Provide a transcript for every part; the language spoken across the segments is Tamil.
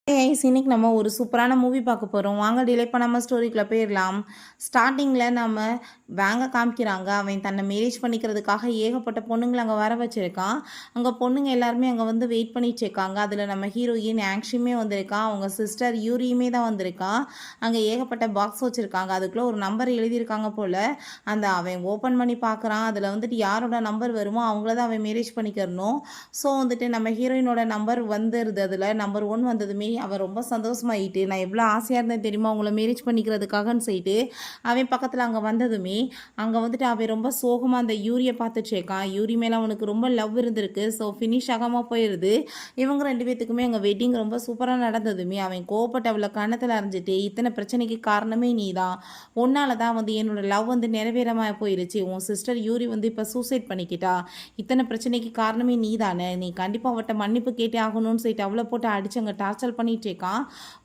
இன்னைக்கு நம்ம ஒரு சூப்பரான மூவி பார்க்க போகிறோம். வாங்க டிலே பண்ணாமல் ஸ்டோரிக்குள்ளே போயிடலாம். ஸ்டார்டிங்கில் நம்ம வேங்க காமிக்கிறாங்க. அவன் தன்னை மேரேஜ் பண்ணிக்கிறதுக்காக ஏகப்பட்ட பொண்ணுங்களை அங்கே வர வச்சுருக்கான். அங்கே பொண்ணுங்க எல்லாருமே அங்கே வந்து வெயிட் பண்ணிட்டு இருக்காங்க. அதில் நம்ம ஹீரோயின் ஆக்ஷுமே வந்திருக்கான். அவங்க சிஸ்டர் யூரியுமே தான் வந்திருக்கான். அங்கே ஏகப்பட்ட பாக்ஸ் வச்சுருக்காங்க. அதுக்குள்ளே ஒரு நம்பர் எழுதியிருக்காங்க போல். அவன் ஓப்பன் பண்ணி பார்க்குறான். அதில் வந்துட்டு யாரோட நம்பர் வருமோ அவங்கள தான் அவன் மேரேஜ் பண்ணிக்கிறணும். ஸோ வந்துட்டு நம்ம ஹீரோயினோட நம்பர் வந்துடுது. அதில் நம்பர் 1 வந்ததுமே அவன் ரொம்ப சந்தோஷமாயிட்டு, நான் எவ்வளோ ஆசையாக இருந்தேன் தெரியுமா உங்களை மேரேஜ் பண்ணிக்கிறதுக்காகன்னு சொல்லிட்டு அவன் பக்கத்தில் அங்கே வந்ததுமே அங்கே வந்துட்டு அவன் ரொம்ப சோகமாக அந்த யூரியை பார்த்துட்டு இருக்கான். யூரி மேலே அவனுக்கு ரொம்ப லவ் இருந்திருக்கு. ஸோ ஃபினிஷ் ஆகாமல் போயிடுது. இவங்க 2 பேத்துக்குமே அங்கே வெட்டிங் ரொம்ப சூப்பராக நடந்ததுமே அவன் கோவப்பட்டு அவளை கணத்தில் அரைஞ்சிட்டு, இத்தனை பிரச்சனைக்கு காரணமே நீ தான், உன்னால தான் வந்து என்னோட லவ் வந்து நிறைவேறமாக போயிடுச்சு. உன் சிஸ்டர் யூரி வந்து இப்போ சூசைட் பண்ணிக்கிட்டா. இத்தனை பிரச்சனைக்கு காரணமே நீ தானே, நீ கண்டிப்பாக அவட்ட மன்னிப்பு கேட்டே ஆகணும்னு சொல்லிட்டு அவளை போட்டு அடிச்சு அங்கே டார்ச்சர் பண்ணிட்டு இருக்கான்.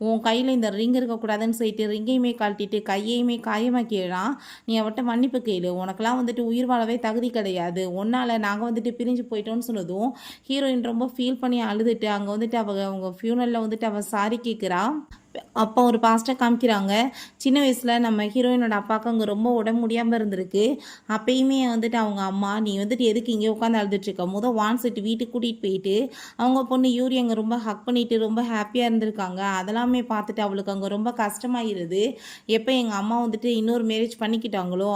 உன் கையில் இந்த ரிங் இருக்கக்கூடாதுன்னு சொல்லிட்டு ரிங்கையுமே கழட்டிட்டு கையையுமே காயமாக்கிடுறான். நீ அவட்ட மன்னிப்பு கேளு, உனக்கெல்லாம் வந்துட்டு உயிர் வாழவே தகுதி கிடையாது, உன்னால் நாங்கள் வந்துட்டு பிரிஞ்சு போயிட்டோன்னு சொன்னதும் ஹீரோயின் ரொம்ப ஃபீல் பண்ணி அழுதுட்டு அங்கே வந்துட்டு அவங்க ஃபியூனலில் வந்துட்டு அவள் சாரி கேட்குறான். அப்போ ஒரு பாஸ்டர் காமிக்கிறாங்க. சின்ன வயசில் நம்ம ஹீரோயினோட அப்பாவுக்கு அங்கே ரொம்ப உடம்பு முடியாமல் இருந்திருக்கு. அப்பயுமே வந்துட்டு அவங்க அம்மா, நீ வந்துட்டு எதுக்கு இங்கே உட்காந்து அழுதுட்டுருக்க, வான்சிட்டு வீட்டுக்கு கூட்டிகிட்டு போயிட்டு அவங்க பொண்ணு யூரி அங்கே ரொம்ப ஹக் பண்ணிட்டு ரொம்ப ஹாப்பியாக இருந்திருக்காங்க. அதெல்லாமே பார்த்துட்டு அவளுக்கு அங்கே ரொம்ப கஷ்டமாயிருது. எப்போ எங்கள் அம்மா வந்துட்டு இன்னொரு மேரேஜ் பண்ணிக்கிட்டாங்களோ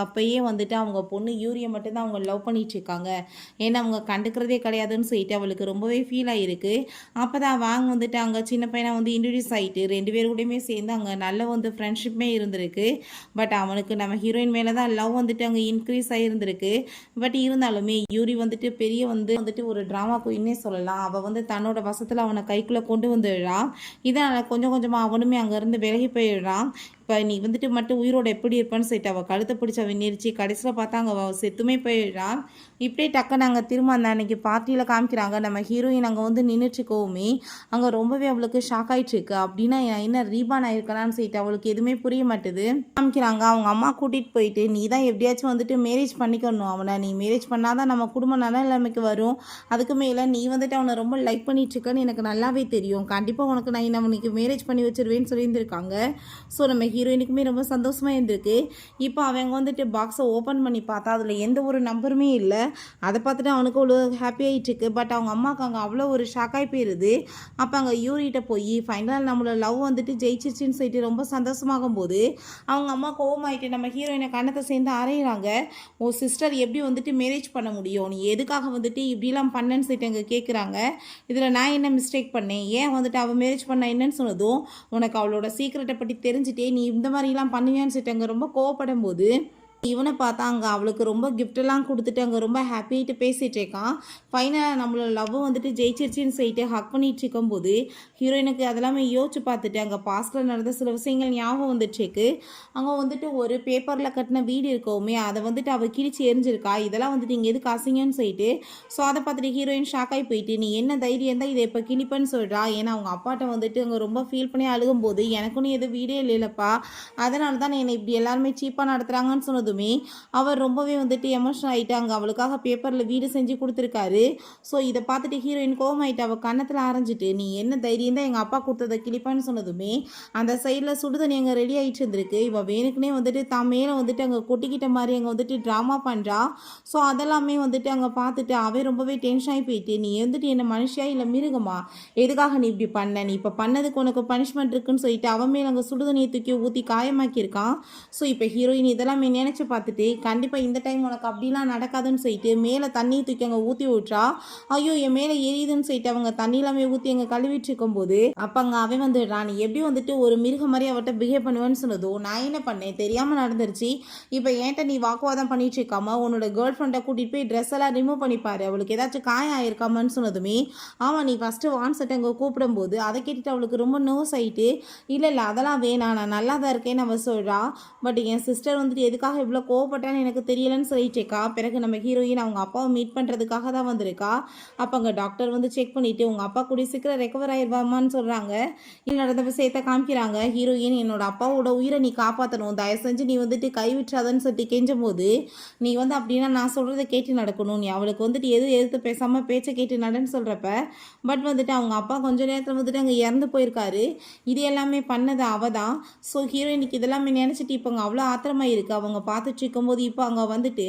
அப்பயே வந்துட்டு அவங்க பொண்ணு யூரியை மட்டும்தான் அவங்க லவ் பண்ணிகிட்ருக்காங்க. ஏன்னா அவங்க கண்டுக்கிறதே கிடையாதுன்னு சொல்லிட்டு அவளுக்கு ரொம்பவே ஃபீல் ஆகிருக்கு. அப்போ தான் வாங்க வந்துட்டு அங்கே சின்ன பையனை வந்து இன்ட்ரடியூஸ் ஆகிட்டு 2 பேர் கூடயுமே சேர்ந்து அங்கே நல்ல வந்து ஃப்ரெண்ட்ஷிப்புமே இருந்திருக்கு. பட் அவனுக்கு நம்ம ஹீரோயின் மேலே தான் லவ் வந்துட்டு அங்கே இன்க்ரீஸ் ஆகியிருந்திருக்கு. பட் இருந்தாலுமே யூரி வந்துட்டு பெரிய வந்துட்டு ஒரு ட்ராமா குயின்னே சொல்லலாம். அவள் வந்து தன்னோட வசத்தில் அவனை கைக்குள்ளே கொண்டு வந்துடுறான். இதனால் கொஞ்சம் கொஞ்சமாக அவனுமே அங்கேருந்து விலகி போயிடுறான். இப்போ நீ வந்துட்டு மட்டும் உயிரோட எப்படி இருப்பான்னு சொல்லிட்டு அவள் கழுத்தை பிடிச்சி அவன் நெரிச்சு கடைசியில் பார்த்தா அங்கே செத்துமே போயிடுறான். இப்படியே டக்குன்னு அங்கே திரும்ப அந்த அன்னைக்கு பார்ட்டியில் காமிக்கிறாங்க. நம்ம ஹீரோயின் அங்கே வந்து நின்றுட்டுருக்கவுமே அங்கே ரொம்பவே அவளுக்கு ஷாக் ஆகிட்டுருக்கு. அப்படின்னா என்ன ரீபான் ஆயிருக்கலான்னு சொல்லிட்டு அவளுக்கு எதுவுமே புரிய மாட்டுது. காமிக்கிறாங்க அவங்க அம்மா கூட்டிகிட்டு போயிட்டு, நீ தான் எப்படியாச்சும் வந்துட்டு மேரேஜ் பண்ணிக்கணும் அவனை, நீ மேரேஜ் பண்ணாதான் நம்ம குடும்பம் நல்ல நிலைமைக்கு வரும். அதுக்கு மேலே நீ வந்துட்டு அவனை ரொம்ப லைக் பண்ணிட்டுருக்கன்னு எனக்கு நல்லாவே தெரியும். கண்டிப்பாக உனக்கு நான் அவனுக்கு மேரேஜ் பண்ணி வச்சிருவேன்னு சொல்லியிருந்திருக்காங்க. ஸோ நம்ம ஹீரோயினுக்குமே ரொம்ப சந்தோஷமாக இருந்திருக்கு. இப்போ அவங்க வந்துட்டு பாக்ஸை ஓப்பன் பண்ணி பார்த்தா அதில் எந்த ஒரு நம்பருமே இல்லை. அதை பார்த்துட்டு அவனுக்கு அவ்வளோ ஹாப்பி ஆகிட்டுருக்கு. பட் அவங்க அம்மாவுக்கு அங்கே அவ்வளோ ஒரு ஷாக்காகி போயிடுது. அப்போ அங்கே யூரிட்ட போய் ஃபைனலாக நம்மளோட லவ் வந்துட்டு ஜெயிச்சிருச்சுன்னு சொல்லிட்டு ரொம்ப சந்தோஷமாகும் போது அவங்க அம்மா கோவமாயிட்டு நம்ம ஹீரோயினை கண்ணத்தை சேர்ந்து அரைகிறாங்க. ஓ சிஸ்டர் எப்படி வந்துட்டு மேரேஜ் பண்ண முடியும், நீ எதுக்காக வந்துட்டு இப்படிலாம் பண்ணேன்னு சொல்லிட்டு அங்கே கேட்குறாங்க. இதில் நான் என்ன மிஸ்டேக் பண்ணேன், ஏன் வந்துட்டு அவள் மேரேஜ் பண்ண என்னன்னு சொன்னதும் உனக்கு அவளோட சீக்கிரட்டை பற்றி தெரிஞ்சுட்டே நீ இந்த மாதிரிலாம் பண்ணுவியான்னு சொல்லிட்டு அங்கே ரொம்ப கோவப்படும் போது இவனை பார்த்தா அங்கே அவளுக்கு ரொம்ப கிஃப்டெல்லாம் கொடுத்துட்டு அங்கே ரொம்ப ஹாப்பிட்டு பேசிகிட்டு இருக்கான். ஃபைனலாக நம்மளோட லவ் வந்துட்டு ஜெயிச்சிருச்சின்னு சொல்லிட்டு ஹக் பண்ணிட்டு இருக்கும்போது ஹீரோயினுக்கு அதெல்லாமே யோசிச்சு பார்த்துட்டு அங்கே பாஸ்டில் நடந்த சில விஷயங்கள் ஞாபகம் வந்துட்டுருக்கு. அங்கே வந்துட்டு ஒரு பேப்பரில் கட்டின வீடு இருக்கவுமே அதை வந்துட்டு அவள் கிழிச்சு எரிஞ்சிருக்கா. இதெல்லாம் வந்துட்டு இங்கே எதுக்கு அசிங்கன்னு சொல்லிட்டு ஸோ அதை பார்த்துட்டு ஹீரோயின் ஷாக்காகி போயிட்டு, நீ என்ன தைரியம் தான் இதை இப்போ கிழிப்பேன்னு சொல்கிறா. ஏன்னா அவங்க அப்பாட்ட வந்துட்டு அங்கே ரொம்ப ஃபீல் பண்ணி அழுகும்போது எனக்குன்னு எதுவும் வீடே இல்லைல்லப்பா, அதனால தான் என்னை இப்படி எல்லாருமே சீப்பாக நடத்துகிறாங்கன்னு சொன்னது அவர் ரொம்பவே வந்துட்டு எமோஷனல் ஆகிட்டாங்க. அவளுக்காக பேப்பரில் வீடு செஞ்சு கொடுத்துருக்காரு. ஸோ இதை பார்த்துட்டு ஹீரோயின் கோவமாயிட்டு அவள் கன்னத்தில் அரைஞ்சிட்டு, நீ என்ன தைரியம் தான் எங்கள் அப்பா கொடுத்ததை கிளிப்பான்னு சொன்னதுமே அந்த சைடில் சுடுதண்ணி அங்கே ரெடி ஆகிட்டு இருந்திருக்கு. இவள் வேணுக்குனே வந்துட்டு தான் மேலே வந்துட்டு அங்கே கொட்டிக்கிட்ட மாதிரி அங்கே வந்துட்டு ட்ராமா பண்ணுறா. ஸோ அதெல்லாமே வந்துட்டு அங்கே பார்த்துட்டு அவன் ரொம்பவே டென்ஷன் ஆகி போயிட்டு, நீ வந்துட்டு என்ன மனுஷியா இல்லை மிருகமா, எதுக்காக நீ இப்படி பண்ண, நீ இப்போ பண்ணதுக்கு உனக்கு பனிஷ்மெண்ட் இருக்குன்னு சொல்லிட்டு அவன் மேலே அங்கே சுடுதண்ணியை தூக்கி ஊற்றி காயமாக்கியிருக்கான். ஸோ இப்போ ஹீரோயின் இதெல்லாமே நினச்சி பார்த்துட்டு கண்டிப்பாக இந்த டைம் உனக்கு அப்படிலாம் நடக்காதுன்னு சொல்லிட்டு மேலே தண்ணி தூக்கி அங்கே ஊற்றி விட்றா. ஐயோ என் மேலே எரியுதுன்னு சொல்லிட்டு அவங்க தண்ணியிலாமே ஊற்றி அங்கே கழுவிட்டு இருக்கும்போது அப்போ அங்கே அவன் வந்துடுறான். நீ எப்படி வந்துட்டு ஒரு மிருகம் மாதிரி அவட்ட பிஹேவ் பண்ணுவேன்னு சொன்னதோ நான் என்ன பண்ணேன், தெரியாமல் நடந்துருச்சு. இப்போ ஏன்ட்ட நீ வாக்குவாதம் பண்ணிட்டு இருக்காம உன்னோட கேர்ள் ஃப்ரெண்டை கூட்டிகிட்டு போய் ட்ரெஸ் எல்லாம் ரிமூவ் பண்ணிப்பாரு, அவளுக்கு ஏதாச்சும் காயம் ஆயிருக்காமன்னு சொன்னதுமே ஆமாம் நீ ஃபஸ்ட்டு வான்செட் அங்கே கூப்பிடும்போது அதை கேட்டுட்டு அவளுக்கு ரொம்ப நோஸ் ஆகிட்டு, இல்லை அதெல்லாம் வேணாம் நான் நல்லா தான் இருக்கேன்னு அவள் சொல்கிறா. பட் என் சிஸ்டர் வந்துட்டு எதுக்காக இவ்வளோ கோவப்பட்டான்னு எனக்கு தெரியலன்னு சொல்லிட்டேக்கா. பிறகு நம்ம ஹீரோயின் அவங்க அப்பாவை மீட் பண்ணுறதுக்காக தான் வந்திருக்கா. அப்போ அங்கே டாக்டர் வந்து செக் பண்ணிவிட்டு உங்கள் அப்பா கூடிய சீக்கிரம் ரெக்கவர் ஆயிடுவாமான்னு சொல்கிறாங்க. இது நடந்த விஷயத்தை காமிக்கிறாங்க. ஹீரோயின் என்னோட அப்பாவோட உயிரை நீ காப்பாற்றணும், தயவு செஞ்சு நீ வந்துட்டு கைவிட்றாதன்னு சொல்லிட்டு கெஞ்சும் போது, நீ வந்து அப்படின்னா நான் சொல்கிறத கேட்டு நடக்கணும், நீ அவளுக்கு வந்துட்டு எதிர்த்து பேசாமல் பேச்சை கேட்டு நடன்னு சொல்கிறப்ப, பட் வந்துட்டு அவங்க அப்பா கொஞ்ச நேரத்தில் வந்துட்டு அங்கே இறந்து போயிருக்காரு. இது எல்லாமே பண்ணது அவ தான். ஸோ ஹீரோயினுக்கு இதெல்லாமே நினச்சிட்டு இப்போ அங்கே அவ்வளோ ஆத்திரமாக இருக்குது. அவங்க பார்த்துட்டு இருக்கும்போது இப்போ அங்கே வந்துட்டு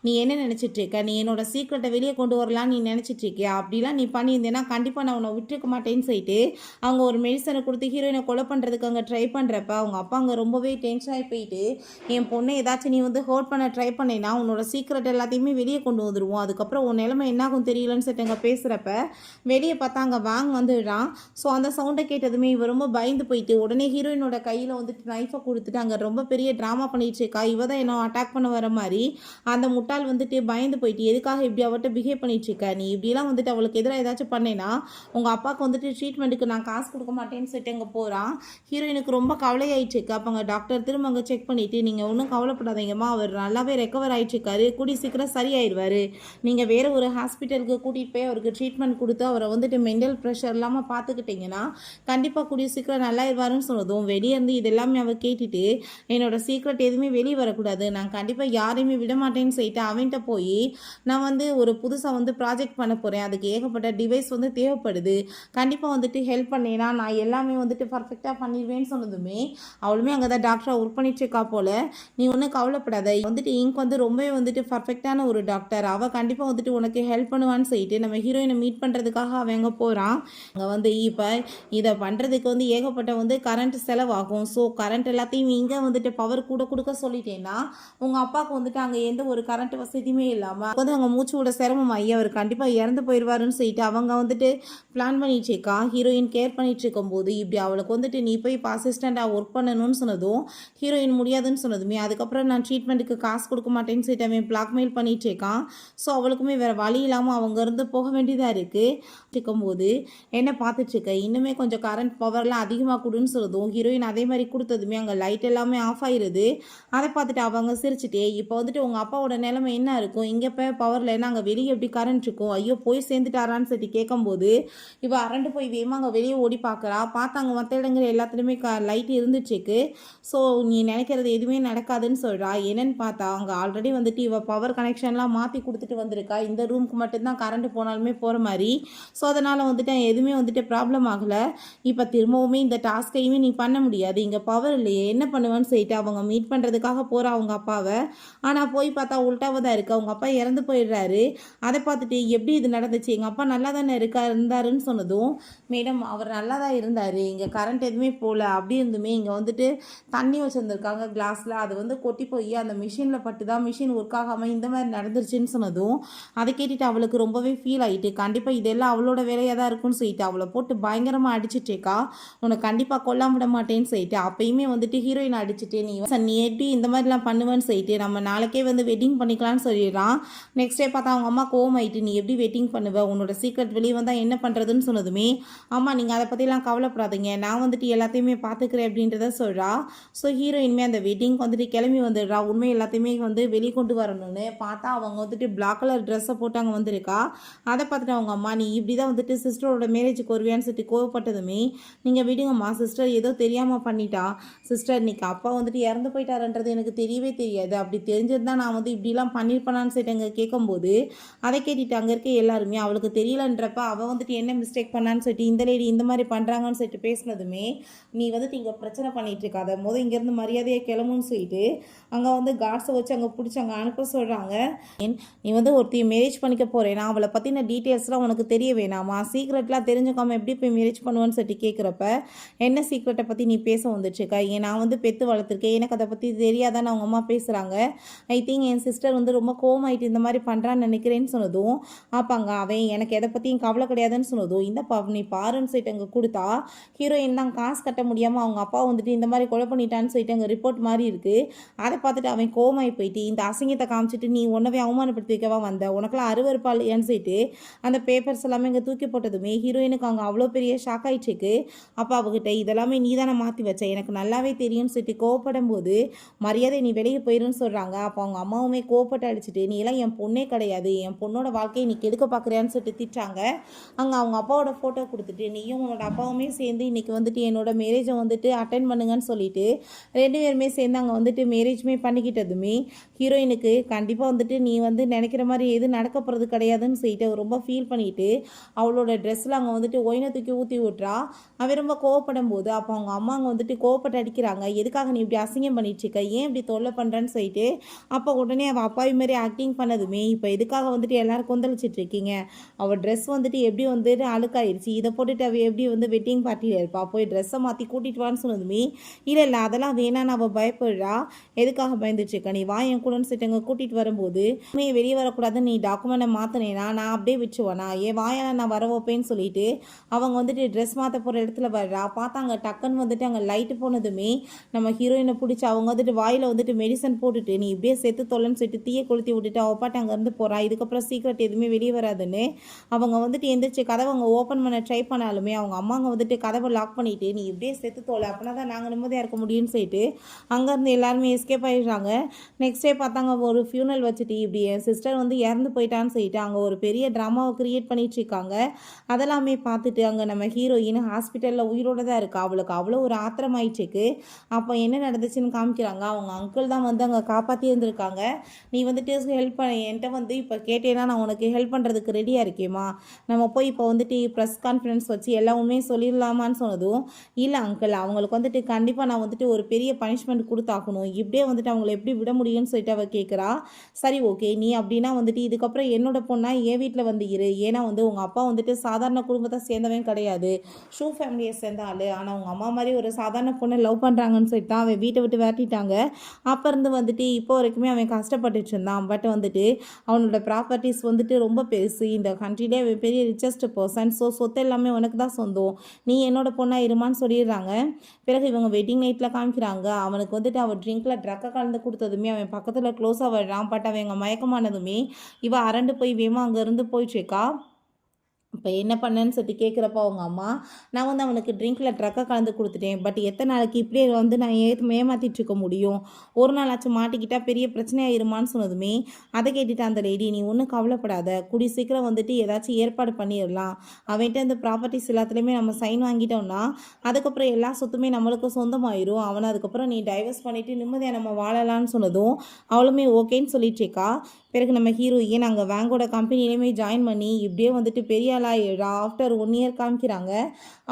நீ என்ன நினச்சிட்டு இருக்க, நீ என்னோட சீக்கிரட்டை வெளியே கொண்டு வரலான்னு நீ நினச்சிட்டு இருக்கியா, அப்படிலாம் நீ பண்ணியிருந்தேன்னா கண்டிப்பாக நான் உன்னை விட்டுருக்க மாட்டேன்னு சொல்லிட்டு அவங்க ஒரு மெடிசனை கொடுத்து ஹீரோயினை கொலை பண்ணுறதுக்கு அங்கே ட்ரை பண்ணுறப்ப அவங்க அப்பா அங்கே ரொம்பவே டென்ஷன் ஆகி போயிட்டு, என் பொண்ணை ஏதாச்சும் நீ வந்து ஹர்ட் பண்ண ட்ரை பண்ணேன்னா உன்னோட சீக்ரெட் எல்லாத்தையுமே வெளியே கொண்டு வந்துடுவோம், அதுக்கப்புறம் உன் நிலைமை என்னாகும் தெரியலன்னு சொல்லிட்டு அங்கே பேசுகிறப்ப வெளியே பார்த்தா அங்கே வாங்க வந்துடுறான். ஸோ அந்த சவுண்டை கேட்டதுமே இவ ரொம்ப பயந்து போயிட்டு உடனே ஹீரோயினோட கையில் வந்துட்டு நைஃபை கொடுத்துட்டு அங்கே ரொம்ப பெரிய ட்ராமா பண்ணிட்டு இருக்கா. இவ தான் என்ன அட்டாக் பண்ண வர மாதிரி. அந்த முட்டாள் வந்துட்டு பயந்து போயிட்டு எதுக்காக இப்படி அவர்கிட்ட பிஹேவ் பண்ணிட்டு இருக்கா, நீ இப்படிலாம் வந்துட்டு அவளுக்கு எதிராக ஏதாச்சும் பண்ணேன்னா உங்கள் அப்பாவுக்கு வந்துட்டு ட்ரீட்மெண்ட்டுக்கு நான் காசு கொடுக்க மாட்டேன்னு சொல்லிட்டு அங்கே போகிறான். ஹீரோயினுக்கு ரொம்ப கவலையாயிடுச்சு. அப்போ அங்கே டாக்டர் திரும்ப அங்கே செக் பண்ணிவிட்டு நீங்கள் ஒன்றும் கவலைப்படாதீங்கம்மா, அவர் நல்லாவே ரெக்கவர் ஆகிட்டுருக்காரு, கூடி சீக்கிரம் சரியாயிடுவார், நீங்கள் வேறு ஒரு ஹாஸ்பிட்டலுக்கு கூட்டிகிட்டு போய் அவருக்கு ட்ரீட்மெண்ட் கொடுத்து அவரை வந்துட்டு மென்டல் ப்ரெஷர் இல்லாமல் பார்த்துக்கிட்டிங்கன்னா கண்டிப்பாக கூடிய சீக்கிரம் நல்லாயிருவாருன்னு சொன்னதும் வெளியே இருந்து இது எல்லாமே அவர் கேட்டுட்டு என்னோட சீக்ரெட் எதுவுமே வெளியே வரக்கூடாது, நான் கண்டிப்பாக யாரையுமே விட மாட்டேன்னு சொல்லிட்டு அவன்கிட்ட போய் நான் வந்து ஒரு புதுசாக வந்து ப்ராஜெக்ட் பண்ண போகிறேன், அதுக்கு ஏகப்பட்ட டிவைஸ் வந்து தேவைப்படுது, கண்டிப்பாக வந்துட்டு ஹெல்ப் பண்ணேன்னா நான் எல்லாமே வந்துட்டு பர்ஃபெக்டாக பண்ணிடுவேன்னு சொன்னதுமே அவளுமே அங்கே தான் டாக்டராக ஒர்க் பண்ணிட்டுருக்கா போல். நீ ஒன்றும் கவலைப்படாத, வந்துட்டு இங்க் வந்து ரொம்பவே வந்துட்டு பர்ஃபெக்டான ஒரு டாக்டர், அவள் கண்டிப்பாக வந்துட்டு உனக்கு ஹெல்ப் பண்ணுவான்னு சொல்லிட்டு நம்ம ஹீரோயினை மீட் பண்ணுறதுக்காக அவன் அங்கே போகிறான். அங்கே வந்து இப்போ இதை பண்ணுறதுக்கு வந்து ஏகப்பட்ட வந்து கரண்ட் செலவாகும். ஸோ கரண்ட் எல்லாத்தையும் இங்கே வந்துட்டு பவர் கூட கொடுக்க சொல்லிட்டேன்னா உங்கள் அப்பாவுக்கு வந்துட்டு அங்கே எந்த ஒரு கரண்ட் வசதியுமே இல்லாமல் வந்து அங்கே மூச்சு விட சிரமமாகி அவர் கண்டிப்பாக இறந்து போயிடுவாருன்னு சொல்லிட்டு அவங்க வந்துட்டு பிளான் பண்ணிட்டு இருக்கா. ஹீரோயின் கேர் பண்ணிட்டு இருக்கும்போது இப்படி அவளுக்கு வந்துட்டு நீ போய் இப்போ அசிஸ்டண்ட்டாக ஒர்க் பண்ணணும்னு சொன்னதும் ஹீரோயின் முடியாதுன்னு சொன்னதுமே அதுக்கப்புறம் நான் ட்ரீட்மெண்ட்டுக்கு காசு கொடுக்க மாட்டேன்னு சொல்லிட்டு அவன் பிளாக்மெயில் பண்ணிட்டு இருக்கான். ஸோ அவளுக்குமே வேறு வழி இல்லாமல் அவங்க இருந்து போக வேண்டியதாக இருக்குது. இருக்கும்போது என்ன பார்த்துட்ருக்க, இன்னுமே கொஞ்சம் கரண்ட் பவர்லாம் அதிகமாக கொடுன்னு சொல்லுதும் ஹீரோயின் அதே மாதிரி கொடுத்ததுமே அங்கே லைட் எல்லாமே ஆஃப் ஆயிடுது. அதை பார்த்துட்டு அவங்க சிரிச்சுட்டே இப்போ வந்துட்டு உங்கள் அப்பாவோட நிலைமை என்ன இருக்கும், இங்கே போய் பவரில் என்ன அங்கே வெளியே எப்படி கரண்ட் இருக்கும், ஐயோ போய் சேர்ந்துட்டாரான்னு சொல்லி கேட்கும்போது இவ அரண்டு போய் வேகமாக அங்கே வெளியே ஓடி பார்க்குறா. பார்த்தாங்க மற்ற இடங்கள் எல்லாத்துலேயுமே லைட் இருந்துச்சுக்கு. ஸோ நீ நினைக்கிறது எதுவுமே நடக்காதுன்னு சொல்கிறா. என்னன்னு பார்த்தா அங்கே ஆல்ரெடி வந்துட்டு இவ பவர் கனெக்ஷன்லாம் மாற்றி கொடுத்துட்டு வந்திருக்கா, இந்த ரூமுக்கு மட்டும்தான் கரண்ட் போனாலுமே போகிற மாதிரி. ஸோ அதனால் வந்துட்டு எதுவுமே வந்துட்டு ப்ராப்ளம் ஆகலை. இப்போ திரும்பவுமே இந்த டாஸ்கையுமே நீ பண்ண முடியாது, இங்கே பவர் இல்லையே என்ன பண்ணுவேன்னு சொல்லிட்டு அவங்க மீட் பண்ணுறதுக்காக போகிறா அவங்க அப்பாவை. ஆனால் போய் பார்த்தா உள்டாவாக தான் இருக்குது, அவங்க அப்பா இறந்து போயிடுறாரு. அதை பார்த்துட்டு எப்படி இது நடந்துச்சு, எங்கள் அப்பா நல்லா தானே இருந்தாருன்னு சொன்னதும் மேடம் அவர் நல்லா தான் இருந்தார், இங்கே கரண்ட் எதுவுமே போகல, அப்படி இருந்துமே இங்கே வந்துட்டு தண்ணி வச்சுருந்துருக்காங்க கிளாஸில், அது வந்து கொட்டி போய் அந்த மிஷினில் பட்டு தான் மிஷின் ஒர்க் ஆகாமல் இந்த மாதிரி நடந்துருச்சுன்னு சொன்னதும் அதை கேட்டுட்டு அவளுக்கு ரொம்பவே ஃபீல் ஆகிட்டு கண்டிப்பாக இதெல்லாம் அவளோட வேலையாக தான் இருக்குன்னு சொல்லிட்டு அவளை போட்டு பயங்கரமாக அடிச்சுட்டேக்கா. உனக்கு கண்டிப்பாக கொல்லாம விட மாட்டேன்னு சொல்லிட்டு அப்பயுமே வந்துட்டு ஹீரோயின் அடிச்சுட்டு நீ எப்படி இந்த மாதிரிலாம் பண்ணுவேன்னு சொல்லிட்டு நம்ம நாளைக்கே வந்து வெட்டிங் பண்ணிக்கலாம்னு சொல்லிடுறான். நெக்ஸ்ட் டே பார்த்தா அவங்க அம்மா கோவம் ஆகிட்டு நீ எப்படி வெட்டிங் பண்ணுவேன், உன்னோட சீக்ரெட் வெளியே வந்தால் என்ன பண்ணுறதுன்னு சொன்னதுமே அம்மா நீங்கள் அதை பற்றிலாம் கவலைப்படாதீங்க, நான் வந்துட்டு எல்லாத்தையுமே பார்த்துக்கிறேன் அப்படின்றத சொல்கிறா. ஸோ ஹீரோயின்மே அந்த வெட்டிங்க்கு வந்துட்டு கிளம்பி வந்துடுறா. உண்மை எல்லாத்தையுமே வந்து வெளியே கொண்டு வரணும்னு பார்த்தா அவங்க வந்துட்டு பிளாக் கலர் ட்ரெஸ்ஸை போட்டு அங்கே வந்திருக்கா. அதை பார்த்துட்டு அவங்க அம்மா நீ இப்படி தான் வந்துட்டு சிஸ்டரோட மேரேஜுக்கு வருவியான்னு சொல்லிட்டு கோவப்பட்டதுமே நீங்கள் விடுங்கம்மா, சிஸ்டர் ஏதோ தெரியாமல் பண்ணிட்டா, சிஸ்டர் இன்னைக்கு அப்பா வந்துட்டு இறந்து போயிட்டாருன்றது எனக்கு தெரியவே தெரியாது, அப்படி தெரிஞ்சிருந்தால் நான் வந்து இப்படிலாம் பண்ணியிருப்பேனான்னு சொல்லிட்டு அங்கே கேட்கும்போது அதை கேட்டுட்டு அங்கே இருக்க எல்லாருமே அவளுக்கு தெரியலன்றப்ப அவள் வந்துட்டு என்ன மிஸ்டேக் பண்ணான்னு சொல்லிட்டு இந்த லேடி இந்த மாதிரி பண்ணுறாங்கன்னு சொல்லிட்டு பேசினதுமே நீ வந்துட்டு இங்கே பிரச்சனை பண்ணிகிட்டு இருக்காத, போது இங்கேருந்து மரியாதையாக கிளம்புன்னு சொல்லிட்டு அங்கே வந்து காட்ஸை வச்சு அங்கே பிடிச்சி அங்கே அனுப்ப சொல்கிறாங்க. நீ வந்து ஒருத்தி மேரேஜ் பண்ணிக்க போகிறேன், நான் அவளை பற்றின டீட்டெயில்ஸ்லாம் உனக்கு தெரிய வேணாமா, சீக்ரெட்லாம் தெரிஞ்சுக்காம எப்படி போய் மேரேஜ் பண்ணுவேன்னு சொல்லிட்டு கேட்குறப்ப என்ன சீக்ரெட்டை பற்றி நீ பேச வந்துட்டுருக்கா, நான் வந்து பெற்று வளர்த்துருக்கேன், எனக்கு அதை பற்றி தெரியாதான்னு அவங்க அம்மா பேசுகிறாங்க. ஐ திங்க் என் சிஸ்டர் வந்து ரொம்ப கோவமாயிட்டு இந்த மாதிரி பண்ணுறான்னு நினைக்கிறேன்னு சொன்னதும் ஆப்பாங்க அவன் எனக்கு எதை பற்றியும் கவலை கிடையாதுன்னு சொன்னதும் இந்த நீ பாருன்னு சொல்லிட்டு அங்கே கொடுத்தா ஹீரோயின் தான் காசு கட்ட முடியாமல் அவங்க அப்பா வந்துட்டு இந்த மாதிரி கொலை பண்ணிட்டான்னு சொல்லிட்டு அங்கே ரிப்போர்ட் மாதிரி இருக்குது. அதை பார்த்துட்டு அவன் கோவமாகி போயிட்டு இந்த அசிங்கத்தை காமிச்சிட்டு நீ உன்னவே அவமானப்படுத்தி வைக்கவா வந்த, உனக்கெல்லாம் அருவருப்பா இல்லையான்னு சொல்லிட்டு அந்த பேப்பர்ஸ் எல்லாமே இங்கே தூக்கி போட்டதுமே ஹீரோயினுக்கு அங்கே அவ்வளோ பெரிய ஷாக் ஆயிடுச்சுக்கு. அப்போ அவகிட்ட இதெல்லாமே நீ தானே மாற்றி வச்ச, எனக்கு நல்லாவே தெரியும்னு சொல்லிட்டு கோவப்படும் போது மரியாதை நீ வெளியே போயிருன்னு சொல்கிறாங்க. அப்போ அவங்க அம்மாவுமே கோவப்பட்டு அடிச்சுட்டு, நீ எல்லாம் என் பொண்ணே கிடையாது, என் பொண்ணோட வாழ்க்கையை நீ கெடுக்க பார்க்குறியான்னு சொல்லிட்டு திட்டாங்க. அங்கே அவங்க அப்பாவோட ஃபோட்டோ கொடுத்துட்டு, நீயும் உன்னோட அப்பாவுமே சேர்ந்து இன்றைக்கி வந்துட்டு என்னோட மேரேஜை வந்துட்டு அட்டென்ட் பண்ணுங்கன்னு சொல்லிட்டு 2 பேருமே சேர்ந்து அங்கே வந்துட்டு மேரேஜுமே பண்ணிக்கிட்டதுமே ஹீரோயினுக்கு கண்டிப்பாக வந்துட்டு நீ வந்து நினைக்கிற மாதிரி எதுவும் நடக்க போகிறது கிடையாதுன்னு சொல்லிட்டு ரொம்ப ஃபீல் பண்ணிட்டு அவளோட ட்ரெஸ்ஸில் அங்கே வந்துட்டு ஒயினை தூக்கி ஊற்றி விட்றா. அவன் ரொம்ப கோவப்படும் போது அப்போ அவங்க அம்மா அங்கே வந்துட்டு கோவப்பட்டு அடிக்கிறாங்க. எதுக்காக நீ இப்படி அசிங்கம் பண்ணிட்டுருக்க, ஏன் இப்படி தொல்லை பண்ணுறேன்னு சொல்லிட்டு அப்போ உடனே அவள் அப்பாவி மாதிரி ஆக்டிங் பண்ணதுமே இப்போ எதுக்காக வந்துட்டு எல்லோரும் கொந்தளிச்சிட்டு இருக்கீங்க, அவள் ட்ரெஸ் வந்துட்டு எப்படி வந்துட்டு அழுக்காயிருச்சு, இதை போட்டுட்டு அவள் எப்படி வந்து வெட்டிங் பார்ட்டியில் இருப்பா, போய் ட்ரெஸ்ஸை மாற்றி கூட்டிகிட்டு வான்னு சொன்னதுமே இல்லை அதெல்லாம் வேணான்னு அவள் பயப்படுறா. எதுக்காக பயந்துட்டுருக்க, நீ வா என் கூடன்னு சொல்லிட்டு அங்கே கூட்டிகிட்டு வரும்போது வெளியே வரக்கூடாதுன்னு நீ டாக்குமெண்ட்டை மாற்றினேனா நான் அப்படியே விட்டுருவேனா, ஏன் வாயால் நான் வர வைப்பேன்னு சொல்லிட்டு அவங்க வந்துட்டு ட்ரெஸ் மாற்ற போகிற இடத்துல வர்றா. பார்த்தாங்க டக்குன்னு வந்துட்டு அங்கே லைட்டு போனதுமே நம்ம ஹீரோயினை பிடிச்சி அவங்க வந்துட்டு வாயில் வந்துட்டு மெடிசன் போட்டுட்டு நீ இப்படியே செத்து தொலைன்னு சொல்லிட்டு தீயை கொளுத்தி விட்டுட்டு அவள் பாட்டு அங்கேருந்து போகிறா. இதுக்கப்புறம் சீக்ரெட் எதுவுமே வெளியே வராதுன்னு அவங்க வந்துட்டு எந்திரிச்சு கதவை அவங்க ஓப்பன் பண்ண ட்ரை பண்ணாலுமே அவங்க அம்மாங்க வந்துட்டு கதவை லாக் பண்ணிவிட்டு நீ இப்படியே செத்து தோலை அப்படின்னா தான் நாங்கள் நிம்மதியாக இருக்க முடியும்னு சொல்லிட்டு அங்கேருந்து எல்லாருமே எஸ்கேப் ஆகிடுறாங்க. நெக்ஸ்ட் டே பார்த்தாங்க ஒரு ஃபியூனல் வச்சுட்டு இப்படி என் சிஸ்டர் வந்து இறந்து போயிட்டான்னு சொல்லிட்டு அங்கே ஒரு பெரிய ட்ராமாவை க்ரியேட் பண்ணிட்டு இருக்காங்க. அதெல்லாமே பார்த்துட்டு அங்கே நம்ம ஹீரோயின் ஹாஸ்பிட்டலில் உயிரோடு தான் இருக்கா. அவளுக்கு அவ்வளோ ஒரு ஆத்திரமாயிடுச்சுக்கு. அப்போ என்ன நடந்துச்சுன்னு காமிக்கிறாங்க. அவங்க அங்கிள் தான் வந்து அங்கே காப்பாற்றி இருந்திருக்காங்க. நீ வந்துட்டு ஹெல்ப் பண்ண என்கிட்ட வந்து இப்போ கேட்டேன்னா நான் உனக்கு ஹெல்ப் பண்ணுறதுக்கு ரெடியாக இருக்கேம்மா, நம்ம போய் இப்போ வந்துட்டு ப்ரெஸ் கான்ஃபரன்ஸ் வச்சு எல்லா உண்மையும் சொல்லிடலாமான்னு சொன்னதும் இல்லை அங்கிள் அவங்களுக்கு வந்துட்டு கண்டிப்பாக நான் வந்துட்டு ஒரு பெரிய பனிஷ்மெண்ட் கொடுத்தாக்கணும், இப்படியே வந்துட்டு அவங்கள எப்படி விட முடியும்னு சொல்லிட்டு அவள் கேட்குறா. சரி ஓகே, நீ அப்படின்னா வந்துட்டு இதுக்கப்புறம் என்னோட பொண்ணா என் வீட்டில் வந்து இரு, ஏன்னா வந்து உங்கள் அப்பா வந்துட்டு சாதாரண குடும்பத்தை சேர்ந்தவன் கிடையாது, ஷூ ஃபேமிலியை சேர்ந்த ஆள், ஆனால் உங்கள் அம்மா மாதிரி ஒரு சாதாரண பொண்ணை லவ் பண்ணுறாங்கன்னு சொல்லிட்டு தான் அவன் வீட்டை விட்டு விரட்டிட்டாங்க. அப்போ இருந்து வந்துட்டு இப்போ வரைக்குமே அவன் கஷ்டப்பட்டுட்டு இருந்தான். பட் வந்துட்டு அவனோட ப்ராப்பர்ட்டிஸ் வந்துட்டு ரொம்ப பெருசு, இந்த கண்ட்ரிலே அவன் பெரிய ரிச்சஸ்ட் பர்சன், ஸோ சொத்து எல்லாமே உனக்கு தான் சொந்தம், நீ என்னோட பொண்ணா இருமான்னு சொல்லிடுறாங்க. பிறகு இவங்க வெட்டிங் நைட்டில் காமிக்கிறாங்க. அவனுக்கு வந்துட்டு அவள் ட்ரிங்கில் ட்ரக்கை கலந்து கொடுத்ததுமே அவன் பக்கத்தில் க்ளோஸாக வர்றான். பட் அவன் எங்கள் மயக்கமானதுமே இவள் அரண்டு போய் வேமா அங்கேருந்து போயிட்டுருக்கா. இப்போ என்ன பண்ணேன்னு சொல்லிட்டு கேட்குறப்ப அவங்க அம்மா நான் வந்து அவனுக்கு ட்ரிங்கில் ட்ரக்கை கலந்து கொடுத்துட்டேன், பட் எத்தனை நாளைக்கு இப்படியே வந்து நான் ஏமாற்றிட்டு இருக்க முடியும், ஒரு நாள் ஆச்சு மாட்டிக்கிட்டால் பெரிய பிரச்சனையாயிருமான்னு சொன்னதுமே அதை கேட்டுட்டு அந்த லேடி நீ ஒன்றும் கவலைப்படாத, கூடி சீக்கிரம் வந்துட்டு ஏதாச்சும் ஏற்பாடு பண்ணிடலாம், அவன்கிட்ட இந்த ப்ராப்பர்ட்டிஸ் எல்லாத்துலேயுமே நம்ம சைன் வாங்கிட்டோம்னா அதுக்கப்புறம் எல்லா சொத்துமே நம்மளுக்கு சொந்தமாயிரும், அவனை அதுக்கப்புறம் நீ டைவர்ஸ் பண்ணிவிட்டு நிம்மதியாக நம்ம வாழலான்னு சொன்னதும் அவளுமே ஓகேன்னு சொல்லிட்டுருக்கா. பிறகு நம்ம ஹீரோயின் அங்கே வேங்கோட கம்பெனிலையுமே ஜாயின் பண்ணி இப்படியே வந்துட்டு பெரிய ஆளாயிடா. ஆஃப்டர் 1 இயர் காமிக்கிறாங்க.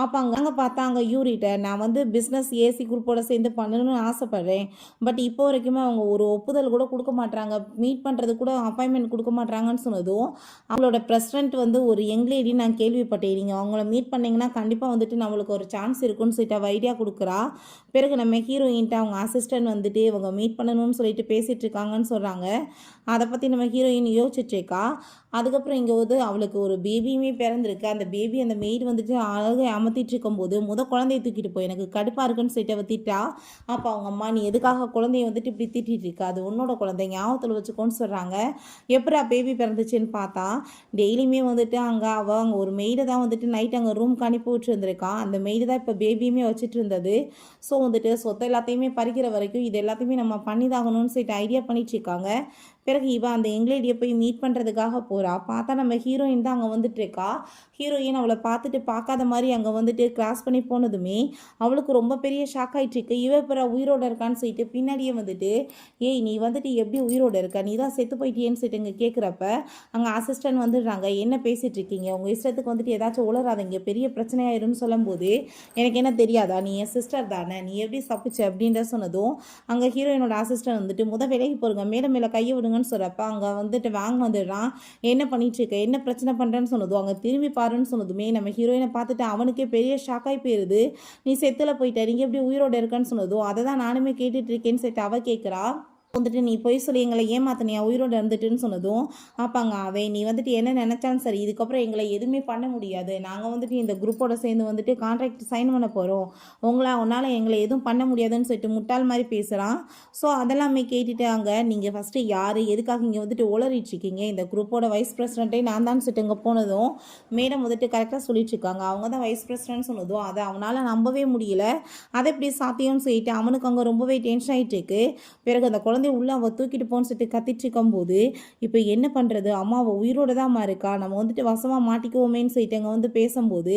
அப்போ அங்கே பார்த்தா அங்கே யூரிட்ட நான் வந்து பிஸ்னஸ் ஏசி குரூப்போட சேர்ந்து பண்ணணும்னு ஆசைப்பட்றேன், பட் இப்போ வரைக்குமே அவங்க ஒரு ஒப்புதல் கூட கொடுக்க மாட்டாங்க, மீட் பண்ணுறது கூட அப்பாயின்மெண்ட் கொடுக்க மாட்டாங்கன்னு சொன்னதும் அவங்களோட ப்ரெசிடென்ட் வந்து ஒரு யங் லேடி நான் கேள்விப்பட்டேன், நீங்கள் அவங்கள மீட் பண்ணிங்கன்னா கண்டிப்பாக வந்துட்டு நம்மளுக்கு ஒரு சான்ஸ் இருக்குன்னு சொல்லிட்டு அவள் ஐடியா கொடுக்குறா. பிறகு நம்ம ஹீரோயின்ட்ட அவங்க அசிஸ்டன்ட் வந்துட்டு இவங்க மீட் பண்ணணும்னு சொல்லிட்டு பேசிகிட்டு இருக்காங்கன்னு சொல்கிறாங்க. அதை பற்றி நம்ம ஹீரோயின் யோசிச்சுட்ருக்கா. அதுக்கப்புறம் இங்கே வந்து அவளுக்கு ஒரு பேபியுமே பிறந்திருக்கு. அந்த பேபி அந்த மெய்டு வந்துட்டு அழகாக அமர்த்திட்டு இருக்கும்போது குழந்தைய தூக்கிட்டு போய் எனக்கு கடுப்பாக இருக்குன்னு சொல்லிட்டு அவள் திட்டா. அப்போ அவங்க அம்மா நீ எதுக்காக குழந்தைய வந்துட்டு இப்படி திட்டிகிட்டு இருக்கா, அது உன்னோட குழந்தை ஞாபகத்தில் வச்சுக்கோன்னு சொல்கிறாங்க. எப்படா பேபி பிறந்துச்சுன்னு பார்த்தா டெய்லியுமே வந்துட்டு அங்கே ஒரு மெய்டை தான் வந்துட்டு நைட் அங்கே ரூம்க்கு அனுப்பி விட்டுருந்துருக்கான். அந்த மெய்டு தான் இப்போ பேபியுமே வச்சுட்டு இருந்தது. ஸோ வந்துட்டு சொத்தை எல்லாத்தையுமே பறிக்கிற வரைக்கும் இது எல்லாத்தையுமே நம்ம பண்ணிதாகணும்னு சொல்லிட்டு ஐடியா பண்ணிட்டு இருக்காங்க. பிறகு இவன் அந்த யங்லேடியை போய் மீட் பண்ணுறதுக்காக போகிறா. பார்த்தா நம்ம ஹீரோயின் தான் அங்கே வந்துட்டுருக்கா. ஹீரோயின் அவளை பார்த்துட்டு பார்க்காத மாதிரி அங்கே வந்துட்டு கிராஸ் பண்ணி போனதுமே அவளுக்கு ரொம்ப பெரிய ஷாக் ஆகிட்டுருக்கு. இவ பிற உயிரோடு இருக்கான்னு சொல்லிட்டு பின்னாடியே வந்துட்டு ஏய் நீ வந்துட்டு எப்படி உயிரோடு இருக்க, நீ தான் செத்து போயிட்டியேன்னு சொல்லிட்டு இங்கே கேட்குறப்ப அங்கே அசிஸ்டன்ட் வந்துடுறாங்க. என்ன பேசிகிட்டு இருக்கீங்க, உங்கள் இஷ்டத்துக்கு வந்துட்டு ஏதாச்சும் உளராதீங்க, பெரிய பிரச்சனையாயிருன்னு சொல்லும்போது எனக்கு என்ன தெரியாதா, நீ என் சிஸ்டர் தானே, நீ எப்படி தப்பிச்ச அப்படின்ற சொன்னதும் அங்கே ஹீரோயினோட அசிஸ்டன்ட் வந்துட்டு விலைக்கு போடுங்க, மேலே கையை விடுங்கன்னு சொல்கிறப்ப அங்கே வந்துட்டு வந்துடுறான். என்ன பண்ணிட்டு இருக்க, என்ன பிரச்சனை பண்ணுறேன்னு சொன்னதும் அங்கே திரும்பி பாருன்னு சொன்னதுமே நம்ம ஹீரோயினை பார்த்துட்டு அவனுக்கே பெரிய ஷாக்காகி போயிடுது. நீ செத்துல போயிட்ட, நீங்கள் எப்படி உயிரோடு இருக்கன்னு சொன்னதும் அதை தான் நானுமே கேட்டுட்டு இருக்கேன்னு சொல்லிட்டு அவள் கேட்குறா. வந்துட்டு நீ போய் சொல்லி எங்களை ஏமாத்தினியா உயிரோடு இருந்துட்டுன்னு சொன்னதும் அப்பாங்க அவன் நீ வந்துட்டு என்ன நினச்சாலும் சரி இதுக்கப்புறம் எங்களை எதுவுமே பண்ண முடியாது, நாங்கள் வந்துட்டு இந்த குரூப்போட சேர்ந்து வந்துட்டு கான்ட்ராக்ட் சைன் பண்ண போகிறோம், உன்னால் எங்களை எதுவும் பண்ண முடியாதுன்னு சொல்லிட்டு முட்டாள் மாதிரி பேசுகிறான். ஸோ அதெல்லாமே கேட்டுட்டு அங்கே நீங்கள் ஃபஸ்ட்டு யார் எதுக்காக இங்கே வந்துட்டு உளறிட்டுருக்கீங்க, இந்த குரூப்போட வைஸ் பிரசிடென்ட்டே நான் தான் சொல்லிட்டு இங்கே போனதும் மேடம் வந்துட்டு கரெக்டாக சொல்லிட்டுருக்காங்க, அவங்க தான் வைஸ் பிரசிடென்ட் சொன்னதும் அதை அவனால் நம்பவே முடியல, அதை எப்படி சாத்தியம்னு சொல்லிட்டு அவனுக்கு அங்கே ரொம்பவே டென்ஷன் ஆகிட்டு இருக்கு. பிறகு அந்த குழந்தை குழந்தைய உள்ளே அவள் தூக்கிட்டு போன்னு சொல்லிட்டு கத்திட்டு இருக்கும்போது இப்போ என்ன பண்ணுறது, அம்மா அவள் உயிரோட தான்மா இருக்கா, நம்ம வந்துட்டு வசமாக மாட்டிக்குவோமேன்னு சொல்லிட்டு அங்கே வந்து பேசும்போது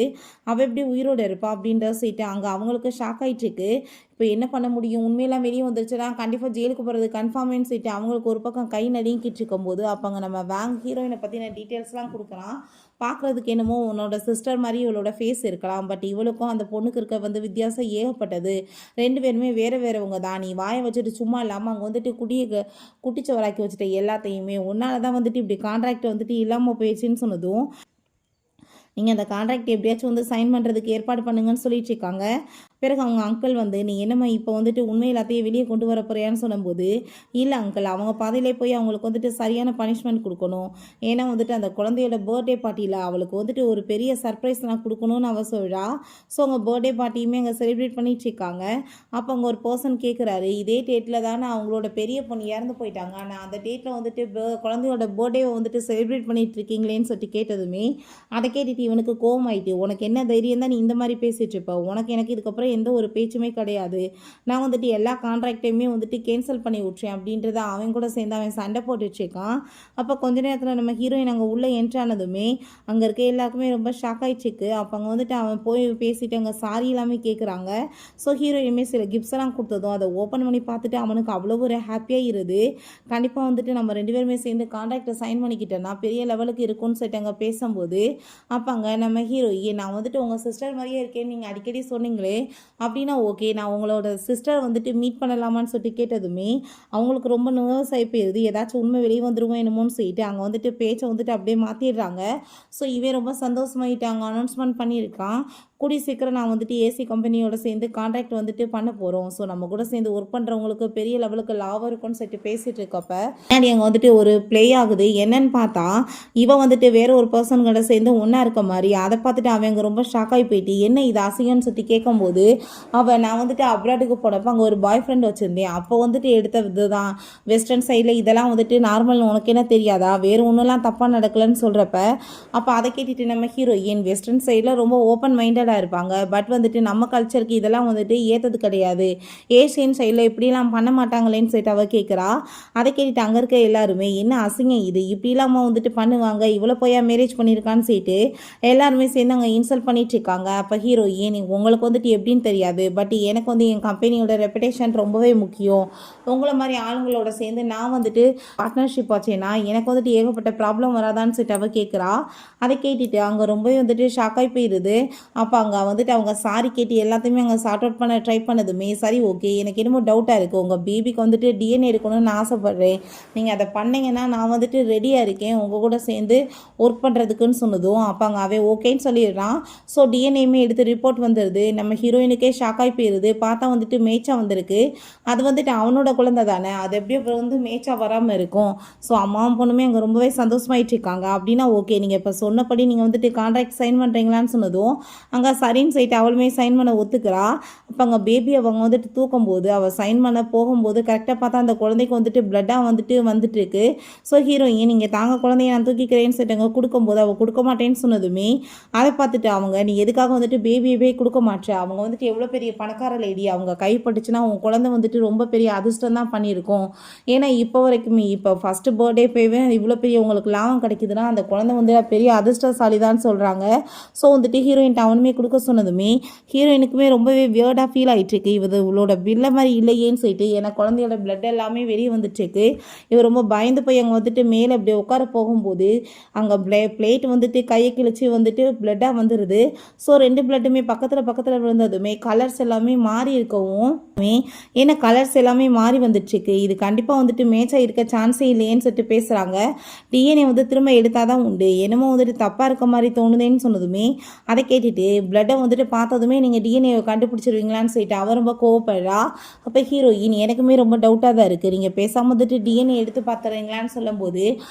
அவள் எப்படி உயிரோட இருப்பா அப்படின்றத சொல்லிட்டு அங்கே அவங்களுக்கு ஷாக் ஆயிட்டுருக்கு. இப்போ என்ன பண்ண முடியும், உண்மையெல்லாம் வெளியே வந்துருச்சுன்னா கண்டிப்பாக ஜெயிலுக்கு போகிறது கன்ஃபார்மேன்னு சொல்லிட்டு அவங்களுக்கு ஒரு பக்கம் கை நடுங்கிட்டு இருக்கும்போது அப்போ அங்கே நம்ம ஹீரோயினை பற்றின டீட்டெயில்ஸ்லாம் கொடுக்குறான். பார்க்குறதுக்கு என்னமோ உன்னோட சிஸ்டர் மாதிரி இவளோட ஃபேஸ் இருக்கலாம், பட் இவளுக்கும் அந்த பொண்ணுக்கு இருக்க வந்து வித்தியாசம் ஏகப்பட்டது. 2 பேருமே வேறு வேறவங்க தான். நீ வாயை வச்சுட்டு சும்மா இல்லாமல் அங்கே வந்துட்டு குட்டிச்சவராக்கி வச்சுட்ட எல்லாத்தையுமே. உன்னால தான் வந்துட்டு இப்படி கான்ட்ராக்ட் வந்துட்டு இல்லாமல் போயிடுச்சுன்னு சொன்னதும் நீங்கள் அந்த கான்ட்ராக்ட் எப்படியாச்சும் வந்து சைன் பண்ணுறதுக்கு ஏற்பாடு பண்ணுங்கன்னு சொல்லிட்டு இருக்காங்க. பிறகு அவங்க அங்கிள் வந்து நீ என்னம்மா இப்போ வந்துட்டு உண்மை எல்லாத்தையும் வெளியே கொண்டு வர போறியான்னு சொல்லும்போது இல்லை அங்கிள், அவங்க பாதையிலே போய் அவங்களுக்கு வந்துட்டு சரியான பனிஷ்மெண்ட் கொடுக்கணும். ஏன்னா வந்துட்டு அந்த குழந்தையோட பர்த்டே பார்ட்டியில் அவளுக்கு வந்துட்டு ஒரு பெரிய சர்ப்ரைஸ் நான் கொடுக்கணும்னு அவள் சொல்கிறா. ஸோ அவங்க பர்த்டே பார்ட்டியுமே அங்கே செலிப்ரேட் பண்ணிட்டு இருக்காங்க. அப்போ அங்கே ஒரு பர்சன் கேட்குறாரு, இதே டேட்டில் தானே அவங்களோட பெரிய பொண்ணு இறந்து போயிட்டாங்க, ஆனால் அந்த டேட்டில் வந்துட்டு குழந்தையோட பர்த்டேவை வந்துட்டு செலிப்ரேட் பண்ணிட்டு இருக்கீங்களேன்னு சொல்லிட்டு கேட்டதுமே அதை கேட்டுட்டு இவனுக்கு கோவம் ஆயிட்டு, உனக்கு என்ன தைரியம் தான் நீ இந்த மாதிரி பேசிட்டு இருப்ப, உனக்கு எனக்கு இதுக்கப்புறம் எந்த ஒரு பேச்சுமே கிடையாது, நான் வந்துட்டு எல்லா கான்ட்ராக்டையுமே வந்துட்டு கேன்சல் பண்ணி விட்றேன் அப்படின்றத அவன் கூட சேர்ந்து அவன் சண்டை போட்டுட்டு இருக்கான். அப்போ கொஞ்ச நேரத்தில் நம்ம ஹீரோயின் அங்கே உள்ளே என்ட்ரானதுமே அங்கே இருக்க எல்லாருக்குமே ரொம்ப ஷாக் ஆயிடுச்சுக்கு. அப்போ அங்கே வந்துட்டு அவன் போய் பேசிட்டு அங்கே சாரி எல்லாமே கேட்குறாங்க. ஸோ ஹீரோயினுமே சில கிஃப்ட்ஸ் எல்லாம் கொடுத்ததும் அதை ஓப்பன் பண்ணி பார்த்துட்டு அவனுக்கு அவ்வளோ ஒரு ஹாப்பியாக இருது. கண்டிப்பாக வந்துட்டு நம்ம 2 பேருமே சேர்ந்து கான்ட்ராக்டை சைன் பண்ணிக்கிட்டோன்னா பெரிய லெவலுக்கு இருக்கும்னு சொல்லிட்டு அங்கே பேசும்போது அப்போ அங்கே நம்ம ஹீரோயின் நான் வந்துட்டு உங்கள் சிஸ்டர் மாதிரியே இருக்கேன்னு நீங்கள் அடிக்கடி சொன்னீங்களே, அப்படின்னா ஓகே நான் உங்களோட சிஸ்டர் வந்துட்டு மீட் பண்ணலாமான்னு சொல்லிட்டு கேட்டதுமே அவங்களுக்கு ரொம்ப நர்வஸ் ஆகி போயிடுது. ஏதாச்சும் உண்மை வெளியே வந்துருவோம் என்னமோன்னு சொல்லிட்டு அங்கே வந்துட்டு பேச்சை வந்துட்டு அப்படியே மாற்றிடுறாங்க. ஸோ இவன் ரொம்ப சந்தோஷமாயிட்டாங்க, அனௌன்ஸ்மெண்ட் பண்ணியிருக்கான். கூடிய சீக்கிரம் நான் வந்துட்டு ஏசி கம்பெனியோட சேர்ந்து கான்ட்ராக்ட் வந்துட்டு பண்ண போகிறோம். ஸோ நம்ம கூட சேர்ந்து ஒர்க் பண்ணுறவங்களுக்கு பெரிய லெவலுக்கு லாபம் இருக்கும்னு சொல்லிட்டு பேசிகிட்டு இருக்கப்ப அங்கே வந்துட்டு ஒரு ப்ளே ஆகுது. என்னன்னு பார்த்தா இவன் வந்துட்டு வேற ஒரு பர்சன் கூட சேர்ந்து ஒன்றா இருக்க மாதிரி. அதை பார்த்துட்டு அவங்க ரொம்ப ஷாக் ஆகி போயிட்டு என்ன இது அசிங்கன்னு சொல்லி கேட்கும்போது நான் வந்துட்டு அப்ராடுக்கு போனப்போ அங்கே ஒரு பாய் ஃப்ரெண்ட் வச்சுருந்தேன், அப்போ வந்துட்டு எடுத்த இது தான் வெஸ்டர்ன் சைடில் இதெல்லாம் வந்துட்டு நார்மல், உனக்கு என்ன தெரியாதா, வேறு ஒன்றுலாம் தப்பாக நடக்கலன்னு சொல்கிறப்ப அப்போ அதை கேட்டுட்டு நம்ம ஹீரோயின் வெஸ்டர்ன் சைடில் ரொம்ப ஓப்பன் மைண்டட் இருப்பாங்க, பட் வந்துட்டு நம்ம கல்ச்சருக்கு இதெல்லாம் வந்துட்டு ஏற்றது கிடையாது, ஏசியன் சைடில் இப்படிலாம் பண்ண மாட்டாங்களேன்னு சொல்லிட்டு அவள் கேட்குறா. அதை கேட்டுட்டு அங்கே இருக்க எல்லாருமே என்ன அசிங்கம் இது, இப்படிலாமா வந்துட்டு பண்ணுவாங்க, இவ்வளோ போயா மேரேஜ் பண்ணியிருக்கான்னு சொல்லிட்டு எல்லாருமே சேர்ந்து அங்கே இன்சல்ட் பண்ணிட்டு இருக்காங்க. அப்போ ஹீரோயின் உங்களுக்கு வந்துட்டு எப்படின்னு தெரியாது, பட் எனக்கு வந்து என் கம்பெனியோட ரெப்புடேஷன் ரொம்பவே முக்கியம், உங்களை மாதிரி ஆளுங்களோட சேர்ந்து நான் வந்துட்டு பார்ட்னர்ஷிப் ஆச்சேன்னா எனக்கு வந்துட்டு ஏகப்பட்ட ப்ராப்ளம் வராதான்னு சொல்லிட்டு அவள் கேட்குறா. அதை கேட்டுட்டு அங்கே ரொம்பவே வந்துட்டு ஷாக்காகி போயிடுது. அப்போ அங்கே வந்துட்டு அவங்க சாரி கேட்டு எல்லாத்தையுமே அங்கே சார்ட் அவுட் பண்ண ட்ரை பண்ணதுமே சரி ஓகே எனக்கு என்னமோ டவுட்டாக இருக்குது, உங்கள் பேபிக்கு வந்துட்டு டிஎன்ஏ எடுக்கணும்னு நான் ஆசைப்பட்றேன், நீங்கள் அதை பண்ணிங்கன்னா நான் வந்துட்டு ரெடியாக இருக்கேன் உங்கள் கூட சேர்ந்து ஒர்க் பண்ணுறதுக்குன்னு சொன்னதும் அப்போ அங்கே அவன் ஓகேன்னு சொல்லிடுறான். ஸோ டிஎன்ஏமே எடுத்து ரிப்போர்ட் வந்துடுது. நம்ம ஹீரோயினுக்கே ஷாக்காகி போயிடுது. பார்த்தா வந்துட்டு மேய்ச்சா வந்திருக்கு. அது வந்துட்டு அவனோட குழந்தை தானே, அது எப்படி அப்புறம் வந்து மேய்ச்சா வராமல் இருக்கும். ஸோ அம்மாவும் பொண்ணுமே அங்கே ரொம்பவே சந்தோஷமாயிட்டு இருக்காங்க. அப்படின்னா ஓகே நீங்கள் இப்போ சொன்னபடி நீங்கள் வந்துட்டு கான்ட்ராக்ட் சைன் பண்ணுறீங்களான்னு சொன்னதும் அங்கே சரின்னு சொல்லிட்டு அவளுமே சைன் பண்ண ஒத்துக்கிறா. அப்போ அங்கே பேபி அவங்க வந்துட்டு தூக்கும்போது அவள் சைன் பண்ண போகும்போது கரெக்டாக பார்த்தா அந்த குழந்தைக்கு வந்துட்டு பிளட்டாக வந்துட்டு இருக்கு. ஸோ ஹீரோயின் நீங்கள் தாங்க குழந்தைய நான் தூக்கிக்கிறேன்னு சொல்லிட்டு கொடுக்கும்போது அவள் கொடுக்க மாட்டேன்னு சொன்னதுமே அதை பார்த்துட்டு அவங்க நீ எதுக்காக வந்துட்டு பேபியவே கொடுக்க மாட்டே, அவங்க வந்துட்டு எவ்வளோ பெரிய பணக்கார லேடி, அவங்க கைப்பட்டுச்சுன்னா அவங்க குழந்தை வந்துட்டு ரொம்ப பெரிய அதிர்ஷ்டம் தான் பண்ணியிருக்கோம். ஏன்னா இப்போ வரைக்குமே இப்போ ஃபஸ்ட்டு பர்த்டே போயவே இவ்வளோ பெரிய உங்களுக்கு லாபம் கிடைக்குதுன்னா அந்த குழந்தை வந்து பெரிய அதிர்ஷ்டசாலி தான் சொல்கிறாங்க. ஸோ வந்துட்டு ஹீரோயின் அவனுமே கொடுக்க சொன்னதுமே ஹீரோயினுக்குமே ரொம்பவே வியர்டாக ஃபீல் ஆகிட்டுருக்கு. இவளோட பில்லை மாதிரி இல்லையேன்னு சொல்லிட்டு ஏன்னா குழந்தையோட பிளட் எல்லாமே வெளியே வந்துட்டுருக்கு. இவர் ரொம்ப பயந்து போய் அங்கே வந்துட்டு மேலே அப்படி உட்கார போகும்போது அங்கே பிளேட் வந்துட்டு கையை கிழிச்சு வந்துட்டு பிளட்டாக வந்துடுது. ஸோ 2 பிளட்டுமே பக்கத்தில் விழுந்ததுமே கலர்ஸ் எல்லாமே மாறி இருக்கவும் ஏன்னா கலர்ஸ் எல்லாமே மாறி வந்துட்டுருக்கு. இது கண்டிப்பாக வந்துட்டு மேட்சாக இருக்க சான்ஸே இல்லையேன்னு சொல்லிட்டு பேசுகிறாங்க. டிஎன்ஏ வந்து திரும்ப எடுத்தால் தான் உண்டு, என்னமோ வந்துட்டு தப்பாக இருக்க மாதிரி தோணுதேன்னு சொன்னதுமே அதை கேட்டுட்டு பிளட்டை வந்துட்டு பார்த்ததுமே நீங்கள் டிஎன்ஏவை கண்டுபிடிச்சிருவீங்களான்னு சொல்லிட்டு அவர் ரொம்ப கோவப்படுறா. அப்போ ஹீரோயின் எனக்குமே ரொம்ப டவுட்டாக தான் இருக்குது, நீங்கள் பேசாமல் வந்துட்டு டிஎன்ஏ எடுத்து பார்த்துறீங்களான்னு சொல்லும்போது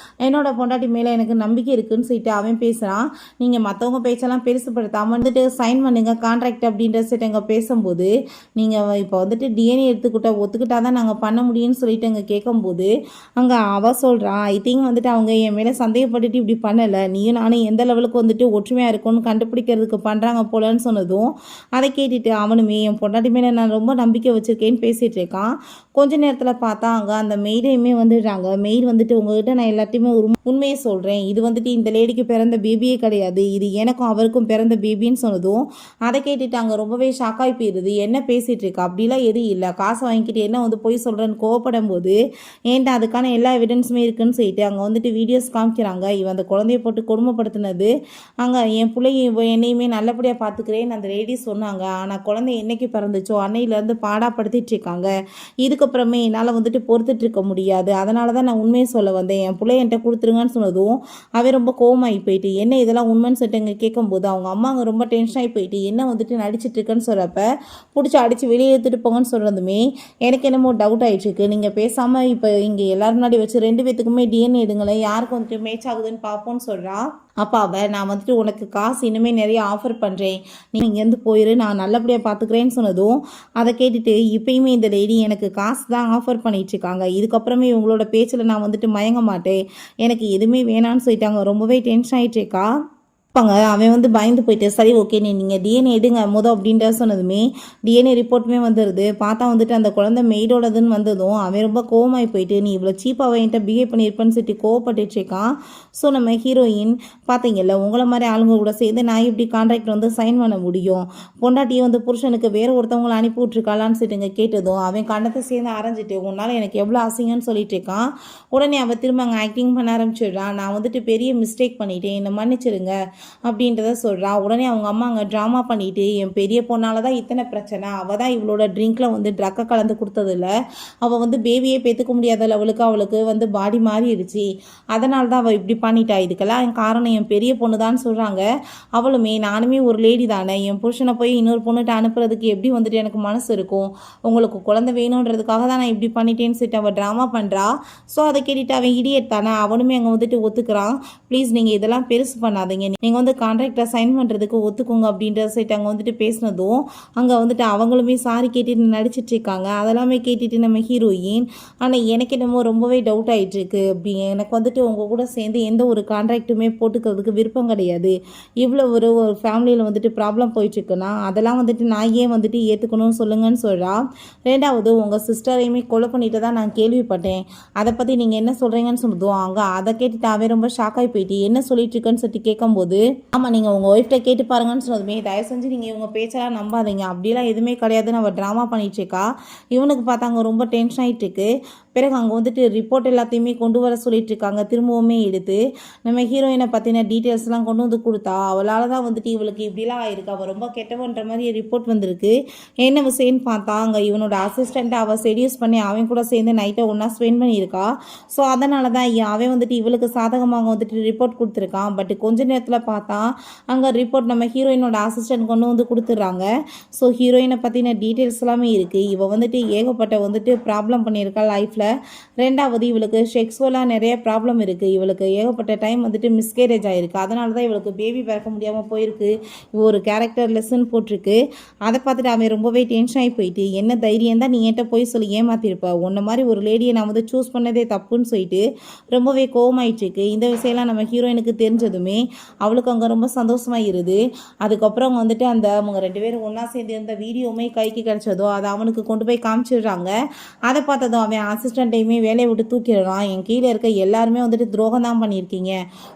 என்னோட பொண்டாட்டி மேலே எனக்கு நம்பிக்கை இருக்குதுன்னு சொல்லிட்டு அவன் பேசுகிறான். நீங்கள் மற்றவங்க பேச்செல்லாம் பெருசுப்படுத்தாமல் வந்துட்டு சைன் பண்ணுங்க கான்ட்ராக்ட் அப்படின்ற சொல்லிட்டு அங்கே பேசும்போது நீங்கள் இப்போ வந்துட்டு டிஎன்ஏ ஒத்துக்கிட்டா தான் நாங்கள் பண்ண முடியும்னு சொல்லிட்டு அங்கே கேட்கும்போது அங்கே அவள் சொல்கிறான் ஐ திங்க் வந்துட்டு அவங்க என் மேலே சந்தேகப்பட்டுட்டு இப்படி பண்ணலை, நீயும் நானும் எந்த லெவலுக்கு வந்துட்டு ஒற்றுமையாக இருக்கும்னு கண்டுபிடிக்கிறதுக்கு பண்ணுறாங்க போலன்னு சொன்னதும் அதை கேட்டுட்டு அவனுமே என் பொண்டாட்டி மேலே நான் ரொம்ப நம்பிக்கை வச்சுருக்கேன்னு பேசிகிட்டு இருக்கான். கொஞ்ச நேரத்தில் பார்த்தா அங்கே அந்த மெய்டையுமே வந்துடுறாங்க. மெய்டு வந்துட்டு உங்ககிட்ட நான் எல்லாத்தையுமே ஒரு உண்மையை சொல்கிறேன், இது வந்துட்டு இந்த லேடிக்கு பிறந்த பேபியே கிடையாது, இது எனக்கும் அவருக்கும் பிறந்த பேபின்னு சொன்னதும் அதை கேட்டுட்டு அங்கே ரொம்பவே ஷாக்காகி போயிடுது. என்ன பேசிகிட்டு இருக்கா, அப்படிலாம் எதுவும் இல்லை, காசை வாங்கிக்கிட்டு என்ன வந்து போய் சொல்கிறேன்னு கோவப்படும் போது ஏன்டா அதுக்கான எல்லா எவிடன்ஸுமே இருக்குன்னு சொல்லிட்டு அங்கே வந்துட்டு வீடியோஸ் காமிக்கிறாங்க. இவன் அந்த குழந்தைய போட்டு கொடுமைப்படுத்தினது, அங்கே என் பிள்ளைய என்னையுமே நல்லபடியாக பார்த்துக்கிறேன்னு அந்த லேடி சொன்னாங்க. ஆனால் குழந்தை என்னைக்கு பிறந்துச்சோ அன்னையிலேருந்து பாடாப்படுத்திட்டு இருக்காங்க. இதுக்கப்புறமே என்னால் வந்துட்டு பொறுத்துட்டு இருக்க முடியாது, அதனால தான் நான் உண்மையை சொல்ல வந்தேன், என் பிள்ளை என்கிட்ட கொடுத்துருங்கன்னு சொன்னதும் அவன் ரொம்ப கோவமாகி போயிட்டு என்ன இதெல்லாம் உண்மைன்னு சொல்லிட்டு அங்கே கேட்கும்போது அவங்க அம்மா அங்கே ரொம்ப டென்ஷன் ஆகி போயிட்டு என்ன வந்துட்டு நடிச்சிட்டு இருக்குன்னு சொல்கிறப்ப பிடிச்சி அடித்து வெளியே எடுத்துகிட்டு போங்கன்னு சொல்கிறதுமே எனக்கு என்னமோ டவுட் ஆகிட்டுருக்கு. நீங்கள் பேசாமல் இப்போ இங்கே எல்லாரும் முன்னாடி வச்சு 2 பேத்துக்குமே டிஎன்ஏ எடுங்களேன், யாருக்கு வந்துட்டு மேட்ச் ஆகுதுன்னு பார்ப்போன்னு சொல்கிறா. அப்போ அவள் நான் வந்துட்டு உனக்கு காசு இனிமேல் நிறைய ஆஃபர் பண்ணுறேன், நீ இங்கேருந்து போயிரு, நான் நல்லபடியாக பார்த்துக்கிறேன்னு சொன்னதும் அதை கேட்டுட்டு இப்பயுமே இந்த லேடி எனக்கு காசு தான் ஆஃபர் பண்ணிகிட்ருக்காங்க, இதுக்கப்புறமே இவங்களோட பேச்சில் நான் வந்துட்டு மயங்க மாட்டேன், எனக்கு எதுவுமே வேணான்னு சொல்லிட்டாங்க. ரொம்பவே டென்ஷன் ஆகிட்டுருக்கா. அவன் வந்து பயந்து போயிட்டு சரி ஓகே நீங்கள் டிஎன்ஏ எடுங்க அப்படின்ற சொன்னதுமே டிஎன்ஏ ரிப்போர்ட்டுமே வந்துடுது. பார்த்தா வந்துட்டு அந்த குழந்தை மெய்டோடதுன்னு வந்ததும் அவன் ரொம்ப கோவமாகி போயிட்டு நீ இவ்வளோ சீப்பாக என்கிட்ட பிஹேவ் பண்ணியிருப்பேன்னு சொல்லிட்டு கோவப்பட்டுருக்கான். ஸோ நம்ம ஹீரோயின் பார்த்தீங்கல்ல, உங்களை மாதிரி ஆளுங்க கூட சேர்ந்து நான் இப்படி கான்ட்ராக்ட் வந்து சைன் பண்ண முடியும், பொண்டாட்டியை வந்து புருஷனுக்கு வேறு ஒருத்தவங்களை அனுப்பி விட்ருக்காளான்னு சொல்லிட்டுங்க கேட்டதும் அவன் கண்ணத்தை சேர்ந்து அரைஞ்சிட்டு உன்னால் எனக்கு எவ்வளோ அசிங்கன்னு சொல்லிட்டு இருக்கான். உடனே அவள் திரும்ப அங்கே ஆக்டிங் பண்ண ஆரம்பிச்சிடுறான். நான் வந்துட்டு பெரிய மிஸ்டேக் பண்ணிட்டேன், என்னை மன்னிச்சிருங்க அப்படின்றத சொல்கிறா. உடனே அவங்க அம்மா அங்கே ட்ராமா பண்ணிட்டு என் பெரிய பொண்ணால் தான் இத்தனை பிரச்சனை, அவள் தான் இவளோட ட்ரிங்க்கில் வந்து ட்ரக்கை கலந்து கொடுத்ததில்ல, அவள் வந்து பேபியே பெற்றுக்க முடியாத லெவலுக்கு அவளுக்கு வந்து பாடி மாறிடுச்சு, அதனால தான் அவள் இப்படி பண்ணிட்டா, இதுக்கெல்லாம் காரணம் என் பெரிய பொண்ணு தான் சொல்கிறாங்க. அவளுமே நானுமே ஒரு லேடி தானே, என் புருஷனை போய் இன்னொரு பொண்ணுகிட்ட அனுப்புறதுக்கு எப்படி வந்துட்டு எனக்கு மனசு இருக்கும், உங்களுக்கு குழந்தை வேணுன்றதுக்காக தான் நான் இப்படி பண்ணிட்டேன்னு சொல்லிட்டு அவள் ட்ராமா பண்ணுறா. ஸோ அதை கேட்டுட்டு அவன் இடியட் தானே, அவனுமே அங்கே வந்துட்டு ஒத்துக்கிறான். ப்ளீஸ் நீங்கள் இதெல்லாம் பெருசு பண்ணாதீங்க, நீங்கள் வந்து கான்ட்ராக்டை சைன் பண்ணுறதுக்கு ஒத்துக்குங்க அப்படின்ற சைட் அங்கே வந்துட்டு பேசினதும் அங்கே வந்துட்டு அவங்களுமே சாரி கேட்டுட்டு நடிச்சிட்டு இருக்காங்க. அதெல்லாமே கேட்டுட்டு நம்ம ஹீரோயின் ஆனால் எனக்கு என்னமோ ரொம்பவே டவுட் ஆகிட்டுருக்கு, அப்படி எனக்கு வந்துட்டு உங்கள் கூட சேர்ந்து எந்த ஒரு கான்ட்ராக்ட்டுமே போட்டுக்கிறதுக்கு விருப்பம் கிடையாது, இவ்வளோ ஒரு ஃபேமிலியில் வந்துட்டு ப்ராப்ளம் போயிட்டுருக்குன்னா அதெல்லாம் வந்துட்டு நான் ஏன் வந்துட்டு ஏற்றுக்கணும்னு சொல்லுங்கன்னு சொல்கிறா. ரெண்டாவது உங்கள் சிஸ்டரையுமே கொலை பண்ணிட்டு தான் நான் கேள்விப்பட்டேன், அதை பற்றி நீங்கள் என்ன சொல்கிறீங்கன்னு சொன்னதும் அங்கே அதை கேட்டுட்டு அவன் ரொம்ப ஷாக்காகி போயிட்டு என்ன சொல்லிட்டு இருக்குன்னு சொல்லிட்டு கேட்கும்போது ஆமாம் நீங்கள் உங்கள் ஒய்ஃப்ட்ட கேட்டு பாருங்கன்னு சொன்னதுமே தயவு செஞ்சு நீங்கள் இவங்க பேச்செல்லாம் நம்பாதீங்க, அப்படிலாம் எதுவுமே கிடையாதுன்னு அவள் ட்ராமா பண்ணிகிட்ருக்கா. இவனுக்கு பார்த்தாங்க ரொம்ப டென்ஷன் ஆகிட்டுருக்கு. பிறகு அங்கே வந்துட்டு ரிப்போர்ட் எல்லாத்தையுமே கொண்டு வர சொல்லிட்டு இருக்காங்க. திரும்பவுமே எடுத்து நம்ம ஹீரோயினை பற்றின டீட்டெயில்ஸ்லாம் கொண்டு வந்து கொடுத்தா அவளால் தான் வந்துட்டு இவளுக்கு இப்படிலாம் ஆயிருக்கு, அவள் ரொம்ப கெட்டவன்ற மாதிரி ரிப்போர்ட் வந்திருக்கு. என்ன விஷயம்னு பார்த்தா அங்கே இவனோட அசிஸ்டண்ட்டை அவள் செடியூஸ் பண்ணி அவன் கூட சேர்ந்து நைட்டை ஒன்றா ஸ்பெண்ட் பண்ணியிருக்கா. ஸோ அதனால தான் அவன் வந்துட்டு இவளுக்கு சாதகமாக வந்துட்டு ரிப்போர்ட் கொடுத்துருக்கான். பட் கொஞ்ச நேரத்தில் பார்த்தா அங்கே ரிப்போர்ட் நம்ம ஹீரோயினோட அசிஸ்டன்ட் கொண்டு வந்து கொடுத்துட்றாங்க. ஸோ ஹீரோயினை பற்றின டீட்டெயில்ஸ் எல்லாமே இருக்குது. இவள் வந்துட்டு ஏகப்பட்ட வந்துட்டு ப்ராப்ளம் பண்ணியிருக்கா லைஃப்பில். ரெண்டாவது இவளுக்கு செக்ஸுவலாக நிறைய ப்ராப்ளம் இருக்குது, இவளுக்கு ஏகப்பட்ட டைம் வந்துட்டு மிஸ்கேரேஜ் ஆகிருக்கு, அதனால தான் இவளுக்கு பேபி பிறக்க முடியாமல் போயிருக்கு. ஒரு கேரக்டர் லெசன் போட்டிருக்கு. அதை பார்த்துட்டு அவன் ரொம்பவே டென்ஷன் ஆகி போயிட்டு என்ன தைரியம் தான் நீ என்கிட்ட போய் சொல்லி ஏமாத்திருப்ப, உன்ன மாதிரி ஒரு லேடியை நான் வந்து சூஸ் பண்ணதே தப்புன்னு சொல்லிட்டு ரொம்பவே கோவமாயிட்டுருக்கு. இந்த விஷயம்லாம் நம்ம ஹீரோயினுக்கு தெரிஞ்சதுமே அவளுக்கு அங்கே ரொம்ப சந்தோஷமாக இருது. அதுக்கப்புறம் வந்துட்டு அந்த அவங்க 2 பேரும் ஒன்றா சேர்ந்து இருந்த வீடியோவுமே கைக்கு கிடச்சதோ அதை அவனுக்கு கொண்டு போய் காமிச்சிடுறாங்க. அதை பார்த்ததும் அவன் அசிஸ்டண்ட்டையுமே வேலையை விட்டு தூக்கிடுறான். என் கீழே இருக்க எல்லாருமே வந்துட்டு துரோகம் தான் பண்ணியிருக்கீங்க,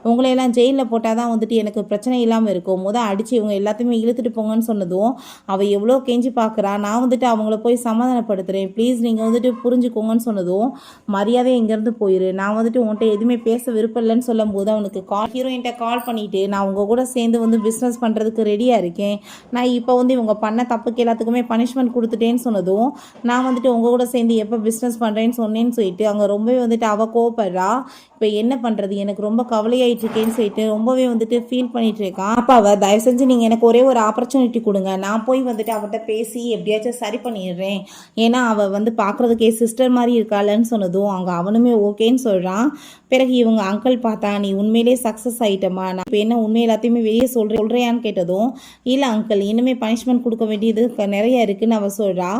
உங்களையெல்லாம் ஜெயிலில் போட்டால் தான் வந்துட்டு எனக்கு பிரச்சனை இல்லாமல் இருக்கும், அடித்து இவங்க எல்லாத்தையுமே இழுத்துட்டு போங்கன்னு சொன்னதும் அவள் எவ்வளோ கெஞ்சி பார்க்குறா. நான் வந்துட்டு அவங்கள போய் சமாதானப்படுத்துகிறேன், ப்ளீஸ் நீங்கள் வந்துட்டு புரிஞ்சுக்கோங்கன்னு சொன்னதும் மரியாதை இங்கேருந்து போயிரு, நான் வந்துட்டு உன்கிட்ட எதுவுமே பேச விருப்பம் இல்லைன்னு சொல்லும் போது அவனுக்கு ஹீரோயின்ட்ட கால் பண்ணிவிட்டு நான் உங்கள் கூட சேர்ந்து வந்து பிஸ்னஸ் பண்ணுறதுக்கு ரெடியாக இருக்கேன், நான் இப்போ வந்து இவங்க பண்ண தப்புக்கு எல்லாத்துக்குமே பனிஷ்மெண்ட் கொடுத்துட்டேன்னு சொன்னதும் நான் வந்துட்டு உங்கள் கூட சேர்ந்து எப்போ பிஸ்னஸ் பண்ணுறேன்னு சொன்னேன்னு சொல்லிட்டு அங்கே ரொம்பவே வந்துட்டு அவள் கோவப்படுறா. இப்போ என்ன பண்ணுறது, எனக்கு ரொம்ப கவலையாயிட்டுருக்கேன்னு சொல்லிட்டு ரொம்பவே வந்துட்டு ஃபீல் பண்ணிகிட்டு இருக்கான். அப்போ அவள் தயவு செஞ்சு நீங்கள் எனக்கு ஒரே ஒரு ஆப்பர்ச்சுனிட்டி கொடுங்க, நான் போய் வந்துட்டு அவட்ட பேசி எப்படியாச்சும் சரி பண்ணிடுறேன், ஏன்னா அவள் வந்து பார்க்குறதுக்கே சிஸ்டர் மாதிரி இருக்காளன்னு சொன்னதும் அங்கே அவனுமே ஓகேன்னு சொல்கிறான். பிறகு இவங்க அங்கிள் பார்த்தா நீ உண்மையிலே சக்ஸஸ் ஆகிட்டமா, நான் இப்போ என்ன உண்மை எல்லாத்தையுமே வெளியே சொல்கிறேன்னு கேட்டதும் இல்லை அங்கிள் இனிமேல் பனிஷ்மெண்ட் கொடுக்க வேண்டியது நிறைய இருக்குன்னு அவள் சொல்கிறா.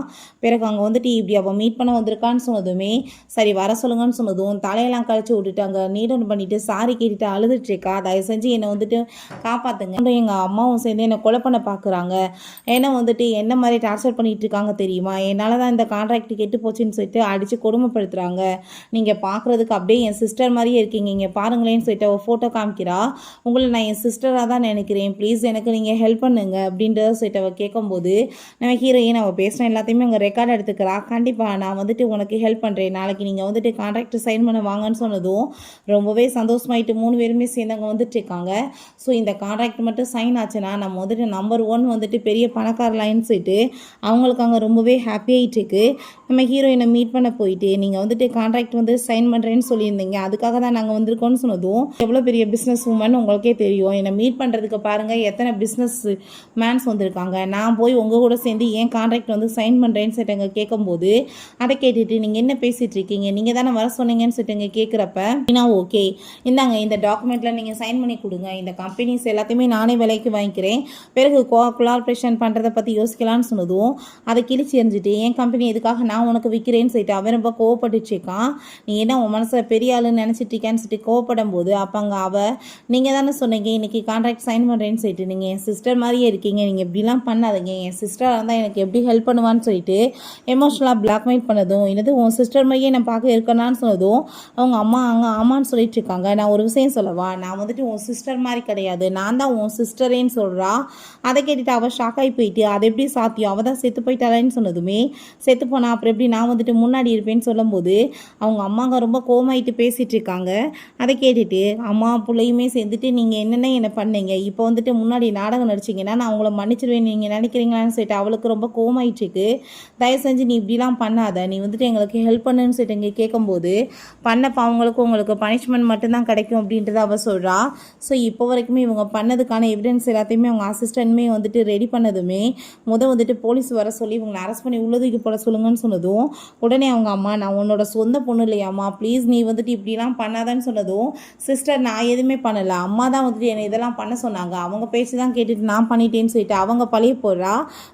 பிறகு அங்கே வந்துட்டு இப்படி அவள் மீட் பண்ண வந்திருக்கான்னு சொன்னதுமே சரி வர சொல்லுங்கன்னு சொன்னதும் தலையெல்லாம் கழிச்சு விட்டுட்டாங்க அங்கே நீடன் பண்ணிட்டு சாரி கேட்டுட்டு அழுதுட்டுருக்கா. தயவு செஞ்சு என்னை வந்துட்டு காப்பாற்றுங்க. எங்கள் அம்மாவும் சேர்ந்து என்னை கொலை பண்ண பார்க்குறாங்க. ஏன்னா வந்துட்டு என்ன மாதிரி டார்ச்சர் பண்ணிட்டு இருக்காங்க தெரியுமா? என்னால் தான் இந்த கான்ட்ராக்ட் கெட்டு போச்சுன்னு சொல்லிட்டு அடித்து கொடுமைப்படுத்துகிறாங்க. நீங்கள் பார்க்குறதுக்கு அப்படியே என் சிஸ்டர் மாதிரியே இருக்கீங்க, இங்கே பாருங்களேன்னு சொல்லிட்டு ஒரு ஃபோட்டோ காமிக்கிறா. உங்களை நான் என் சிஸ்டராக தான் நினைக்கிறேன், ப்ளீஸ் எனக்கு நீங்கள் ஹெல்ப் பண்ணுங்க அப்படின்றத சொல்லிட்டு அவள் கேட்கும்போது நம்ம ஹீரோயின் அவள் பேசுகிற எல்லாத்தையுமே அங்கே ரெக்கார்ட் எடுத்துக்கிறா. கண்டிப்பாக நான் வந்துட்டு உனக்கு ஹெல்ப் பண்ணுறேன், நாளைக்கு நீங்கள் வந்துட்டு கான்ட்ராக்ட் சைன் பண்ண வாங்கன்னு சொன்னதும் ரொம்பவே சந்தோஷமாயிட்டு 3 பேருமே சேர்ந்து அங்கே வந்துட்டு இருக்காங்க. ஸோ இந்த கான்ட்ராக்ட் மட்டும் சைன் ஆச்சுன்னா நம்ம வந்துட்டு நம்பர் 1 வந்துட்டு பெரிய பணக்கார லைன் சொல்லிட்டு அவங்களுக்கு அங்கே ரொம்பவே ஹாப்பி ஆகிட்டு இருக்கு. நம்ம ஹீரோயினை மீட் பண்ண போயிட்டு நீங்கள் வந்துட்டு கான்ட்ராக்ட் வந்து சைன் பண்ணுறேன்னு சொல்லியிருந்தீங்க, அதுக்காக தான் நாங்கள் வந்திருக்கோம்னு சொன்னதும் எவ்வளோ பெரிய பிஸ்னஸ் உமன் உங்களுக்கே தெரியும், என்னை மீட் பண்ணுறதுக்கு பாருங்கள் எத்தனை பிஸ்னஸ் மேன்ஸ் வந்திருக்காங்க, நான் போய் உங்கள் கூட சேர்ந்து ஏன் கான்ட்ராக்ட் வந்து சைன் பண்ணுறேன்னு சொல்லிட்டு அங்கே கேட்கும்போது அதை கேட்டுட்டு நீங்கள் என்ன பேசிகிட்டு இருக்கீங்க, நீங்கள் தானே வர சொன்னீங்கன்னு சொல்லிட்டு அங்கே கேட்குறப்ப நான் ஓகே இந்தாங்க இந்த டாக்குமெண்ட்டில் நீங்கள் சைன் பண்ணி கொடுங்க, இந்த கம்பெனிஸ் எல்லாத்தையுமே நானே விலைக்கு வாங்கிக்கிறேன், பிறகு கொலாபரேஷன் பண்ணுறதை பற்றி யோசிக்கலான்னு சொன்னதும் அதை கிழிச்சு எறிஞ்சிட்டு என் கம்பெனி எதுக்காக நான் உனக்கு விற்கிறேன்னு சொல்லிட்டு அவன் ரொம்ப கோவப்பட்டுச்சுக்கான். நீ என்ன உன் மனசில் பெரிய ஆளுன்னு நினச்சிட்டு இருக்கேன்னு சொல்லிட்டு கோவப்படும் போது அப்போ அங்கே நீங்கள் தானே சொன்னீங்க இன்றைக்கி கான்ட்ராக்ட் சைன் பண்ணுறேன்னு சொல்லிட்டு, நீங்கள் என் சிஸ்டர் மாதிரியே இருக்கீங்க, நீங்கள் இப்படிலாம் பண்ணாதீங்க, என் சிஸ்டராக இருந்தால் எனக்கு எப்படி ஹெல்ப் பண்ணுவான்னு சொல்லிட்டு எமோஷனலாக பிளாக்மெயில் பண்ணதும் என்னது உன் சிஸ்டர் மாதிரியே நான் பார்க்க இருக்கேனான்னு சொன்னதும் அவங்க அம்மா அங்கே ஆமான்னு சொல்லிட்டு இருக்காங்க. நான் ஒரு விஷயம் சொல்லவா, நான் வந்துட்டு உன் சிஸ்டர் மாதிரி கிடையாது, நான் தான் உன் சிஸ்டரேன்னு சொல்கிறா. அதை கேட்டுட்டு அவள் ஷாக் ஆகி போயிட்டு அது எப்படி சாத்தியம், அவள் தான் செத்து போயிட்டாளேன்னு சொன்னதுமே செத்து போனா அப்புறம் எப்படி நான் வந்துட்டு முன்னாடி இருப்பேன்னு சொல்லும்போது அவங்க அம்மாங்க ரொம்ப கோமாயிட்டு பேசிகிட்டு இருக்காங்க. அதை கேட்டுட்டு அம்மா பிள்ளையுமே சேர்ந்துட்டு நீங்கள் என்னென்ன என்ன பண்ணீங்க, இப்போ வந்துட்டு முன்னாடி நாடகம் நடிச்சிங்கன்னா நான் அவங்கள மன்னிச்சிருவேன் நீங்கள் நினைக்கிறீங்களான்னு சொல்லிட்டு அவளுக்கு ரொம்ப கோமாயிட்டுருக்கு. தயவு செஞ்சு நீ இப்படிலாம் பண்ணாத, நீ வந்துட்டு எங்களுக்கு ஹெல்ப் பண்ணுன்னு சொல்லிட்டு இங்கே கேட்கும்போது பண்ணப்போ அவங்களுக்கு உங்களுக்கு பனிஷ்மெண்ட் மட்டும்தான் கிடைக்கும் அப்படின்றத அவள் சொல்கிறா. ஸோ இப்போ வரைக்குமே இவங்க பண்ணதுக்கான எவிடன்ஸ் எல்லாத்தையுமே அவங்க அசிஸ்டன்ட்மே வந்துட்டு ரெடி பண்ணதுமே வந்துட்டு போலீஸ் வர சொல்லி இவங்களை அரெஸ்ட் பண்ணி உள்ளதுக்கு போட சொல்லுங்கன்னு சொன்னதும் உடனே அவங்க அம்மா நான் உன்னோட சொந்த பொண்ணு இல்லையாம்மா, ப்ளீஸ் நீ வந்துட்டு இப்படிலாம் பண்ணாதான்னு சொன்னதும் சிஸ்டர் நான் எதுவுமே பண்ணலை, அம்மா தான் வந்துட்டு என்னை இதெல்லாம் பண்ண சொன்னாங்க, அவங்க பேசி தான் கேட்டுட்டு நான் பண்ணிட்டேன்னு சொல்லிட்டு அவங்க பழைய போடுறா.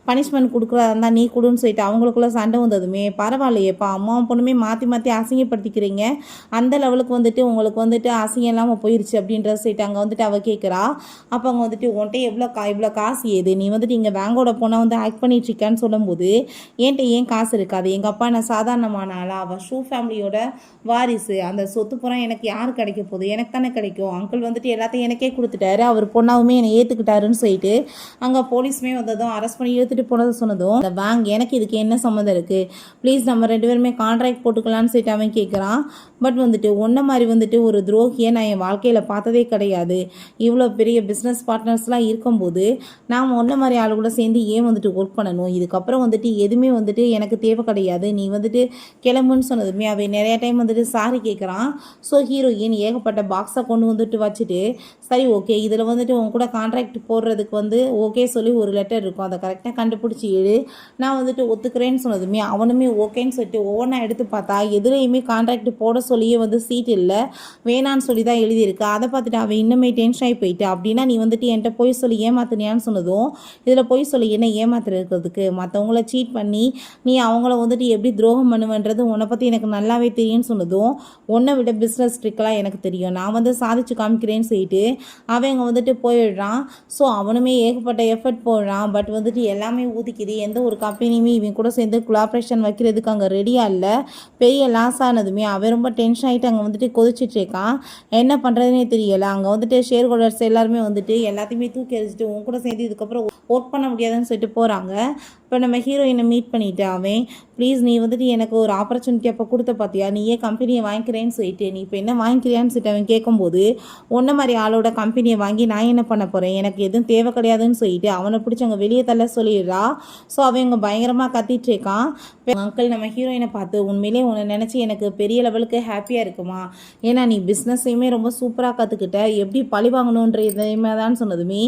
பனிஷ்மெண்ட் கொடுக்குறதா இருந்தால் நீ கொடுன்னு சொல்லிட்டு அவங்களுக்குள்ள சண்டை வந்ததுமே பரவாயில்லையேப்பா அம்மாவும் பொண்ணுமே மாற்றி மாற்றி அசிங்கப்படுத்திக்கிறீங்க, அந்த லெவலுக்கு வந்துட்டு உங்களுக்கு வந்துட்டு அசிங்கம் இல்லாமல் போயிடுச்சு அப்படின்றத சொல்லிட்டு அங்கே வந்துட்டு அவள் கேட்குறா. அப்போ அவங்க வந்துட்டு உன்ட்டே இவ்வளோ காசு ஏது, நீ வந்துட்டு இங்கே பேங்கோட போனால் வந்து ஆக்ட் பண்ணிட்டு இருக்கான்னு சொல்லும்போது என்கிட்ட ஏன் காசு இருக்காது, எங்கள் அப்பா நான் சாதாரணமான ஆளா, அவள் ஷூ ஃபேமிலியோட வாரிசு, அந்த சொத்து புறம் எனக்கு யார் கிடைக்க போகுது, எனக்கு தானே கிடைக்கும், அங்கிள் வந்துட்டு எல்லாத்தையும் எனக்கே கொடுத்துட்டாரு, அவர் பொண்ணாவுமே என்னை ஏற்றுக்கிட்டாருன்னு சொல்லிட்டு அங்கே போலீஸுமே வந்ததும் அரெஸ்ட் பண்ணி எடுத்துகிட்டு போனது சொன்னதும் அந்த பேங்க் எனக்கு இதுக்கு என்ன சம்மந்தம் இருக்குது, ப்ளீஸ் நம்ம 2 பேருமே கான்ட்ராக்ட் போட்டுக்கலான்னு சொல்லிட்டு அவன் கேட்குறான். பட் வந்துட்டு ஒன்றை மாதிரி வந்துட்டு ஒரு துரோகியை நான் என் வாழ்க்கையில் பார்த்ததே கிடையாது, இவ்வளோ பெரிய பிஸ்னஸ் பார்ட்னர்ஸ்லாம் இருக்கும்போது நாம் ஒன்றை மாதிரி ஆளு கூட சேர்ந்து ஏன் வந்துட்டு ஒர்க் பண்ணணும், இதுக்கப்புறம் வந்துட்டு எதுவுமே வந்துட்டு எனக்கு தேவை கிடையாது, நீ வந்துட்டு கிளம்புன்னு சொன்னதுமே அவன் நிறைய டைம் வந்துட்டு சாரி கேட்குறான். ஸோ ஹீரோயின் ஏகப்பட்ட பாக்ஸை கொண்டு வந்துட்டு வச்சுட்டு சரி ஓகே இதில் வந்துட்டு உன் கூட கான்ட்ராக்ட் போடுறதுக்கு வந்து ஓகே சொல்லி ஒரு லெட்டர் இருக்கும், அதை கரெக்டாக கண்டுபிடிச்சி நான் வந்துட்டு ஒத்துக்கிறேன்னு சொன்னதுமே அவனுமே ஓகேன்னு சொல்லிட்டு ஒவ்வொன்றா எடுத்து பார்த்தா எதுலேயுமே கான்ட்ராக்ட் போட சொல்லியே வந்து சீட் இல்லை, வேணான்னு சொல்லி தான் எழுதியிருக்கு. அதை பார்த்துட்டு அவன் இன்னுமே டென்ஷன் ஆகி போயிட்டு அப்படின்னா நீ வந்துட்டு என்கிட்ட போய் சொல்லி ஏமாத்தினியான்னு சொன்னதும் இதில் போய் சொல்லி என்ன ஏமாத்துறதுக்கு, மற்றவங்கள சீட் பண்ணி நீ அவங்கள வந்துட்டு எப்படி துரோகம் பண்ணுவேன்றது உன்னை பற்றி எனக்கு நல்லாவே தெரியும்னு சொன்னதும் உன்னை விட பிஸ்னஸ் ட்ரிக்கெலாம் எனக்கு தெரியும், நான் வந்து சாதிச்சு காமிக்கிறேன்னு சொல்லிட்டு அவங்க வந்துட்டு போயிடுறான். ஸோ அவனுமே ஏகப்பட்ட எஃபர்ட் போடுறான். பட் வந்துட்டு எல்லாமே ஊதிக்குது, எந்த ஒரு கம்பெனியுமே இவன் கூட சேர்ந்து கொலாபரேஷன் வைக்கிறதுக்கு அங்கே ரெடியாக இல்லை. பெரிய லாஸ் ஆனதுமே அவன் ரொம்ப டென்ஷன் ஆகிட்டு அங்கே வந்துட்டு கொதிச்சுட்டு இருக்கான். என்ன பண்ணுறதுனே தெரியலை. அங்கே வந்துட்டு ஷேர் ஹோல்டர்ஸ் எல்லாருமே வந்துட்டு எல்லாத்தையுமே தூக்கி எறிச்சிட்டு உன் கூட சேர்ந்து இதுக்கப்புறம் ஒர்க் பண்ண முடியாதுன்னு சொல்லிட்டு போகிறாங்க. இப்போ நம்ம ஹீரோயினை மீட் பண்ணிவிட்டு அவன் ப்ளீஸ் நீ வந்துட்டு எனக்கு ஒரு ஆப்பர்ச்சுனிட்டி அப்போ கொடுத்த பார்த்தியா, நீ ஏன் கம்பெனியை வாங்கிக்கிறேன்னு சொல்லிட்டு நீ இப்போ என்ன வாங்கிக்கிறியான்னு சொல்லிட்டு அவன் கேட்கும்போது ஒன்றை மாதிரி ஆளோட கம்பெனியை வாங்கி நான் என்ன பண்ண போகிறேன், எனக்கு எதுவும் தேவை கிடையாதுன்னு சொல்லிட்டு அவனை பிடிச்சி அங்கே வெளியே தள்ள சொல்லிடுறா. ஸோ அவன் இங்கே பயங்கரமாக கத்திட்டு இருக்கான். அங்கிள் நம்ம ஹீரோயினை பார்த்து உண்மையிலே உன்னை நினச்சி எனக்கு பெரிய லெவலுக்கு ஹாப்பியாக இருக்குமா, ஏன்னா நீ பிஸ்னஸையுமே ரொம்ப சூப்பராக கற்றுக்கிட்ட, எப்படி பழி வாங்கணுன்ற இதையுமே தான் சொன்னதுமே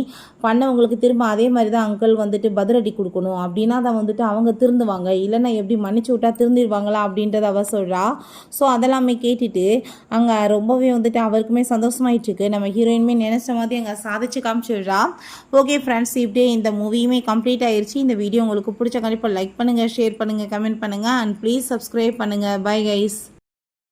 பண்ணவங்களுக்கு திரும்ப அதே மாதிரி தான் அங்கிள் வந்துட்டு பதிலடி கொடுக்கணும், அப்படின்னா அதை வந்துட்டு அவங்க திருந்துவாங்க, இல்லைன்னா எப்படி மன்னிச்சு விட்டா திருந்திடுவாங்களா அப்படின்றத அவ சொல்கிறா. ஸோ அதெல்லாமே கேட்டுட்டு அங்கே ரொம்பவே வந்துட்டு அவருக்குமே சந்தோஷமாயிட்டுருக்கு. நம்ம ஹீரோயினுமே நினச்ச மாதிரி அங்கே சாதிச்சு காமிச்சிடுறா. ஓகே ஃப்ரெண்ட்ஸ், இப்படியே இந்த மூவியுமே கம்ப்ளீட் ஆயிடுச்சு. இந்த வீடியோ உங்களுக்கு பிடிச்ச கண்டிப்பாக லைக் பண்ணுங்கள், ஷேர் பண்ணுங்கள், கமெண்ட் பண்ணுங்கள் அண்ட் ப்ளீஸ் சப்ஸ்கிரைப் பண்ணுங்கள். Bye guys.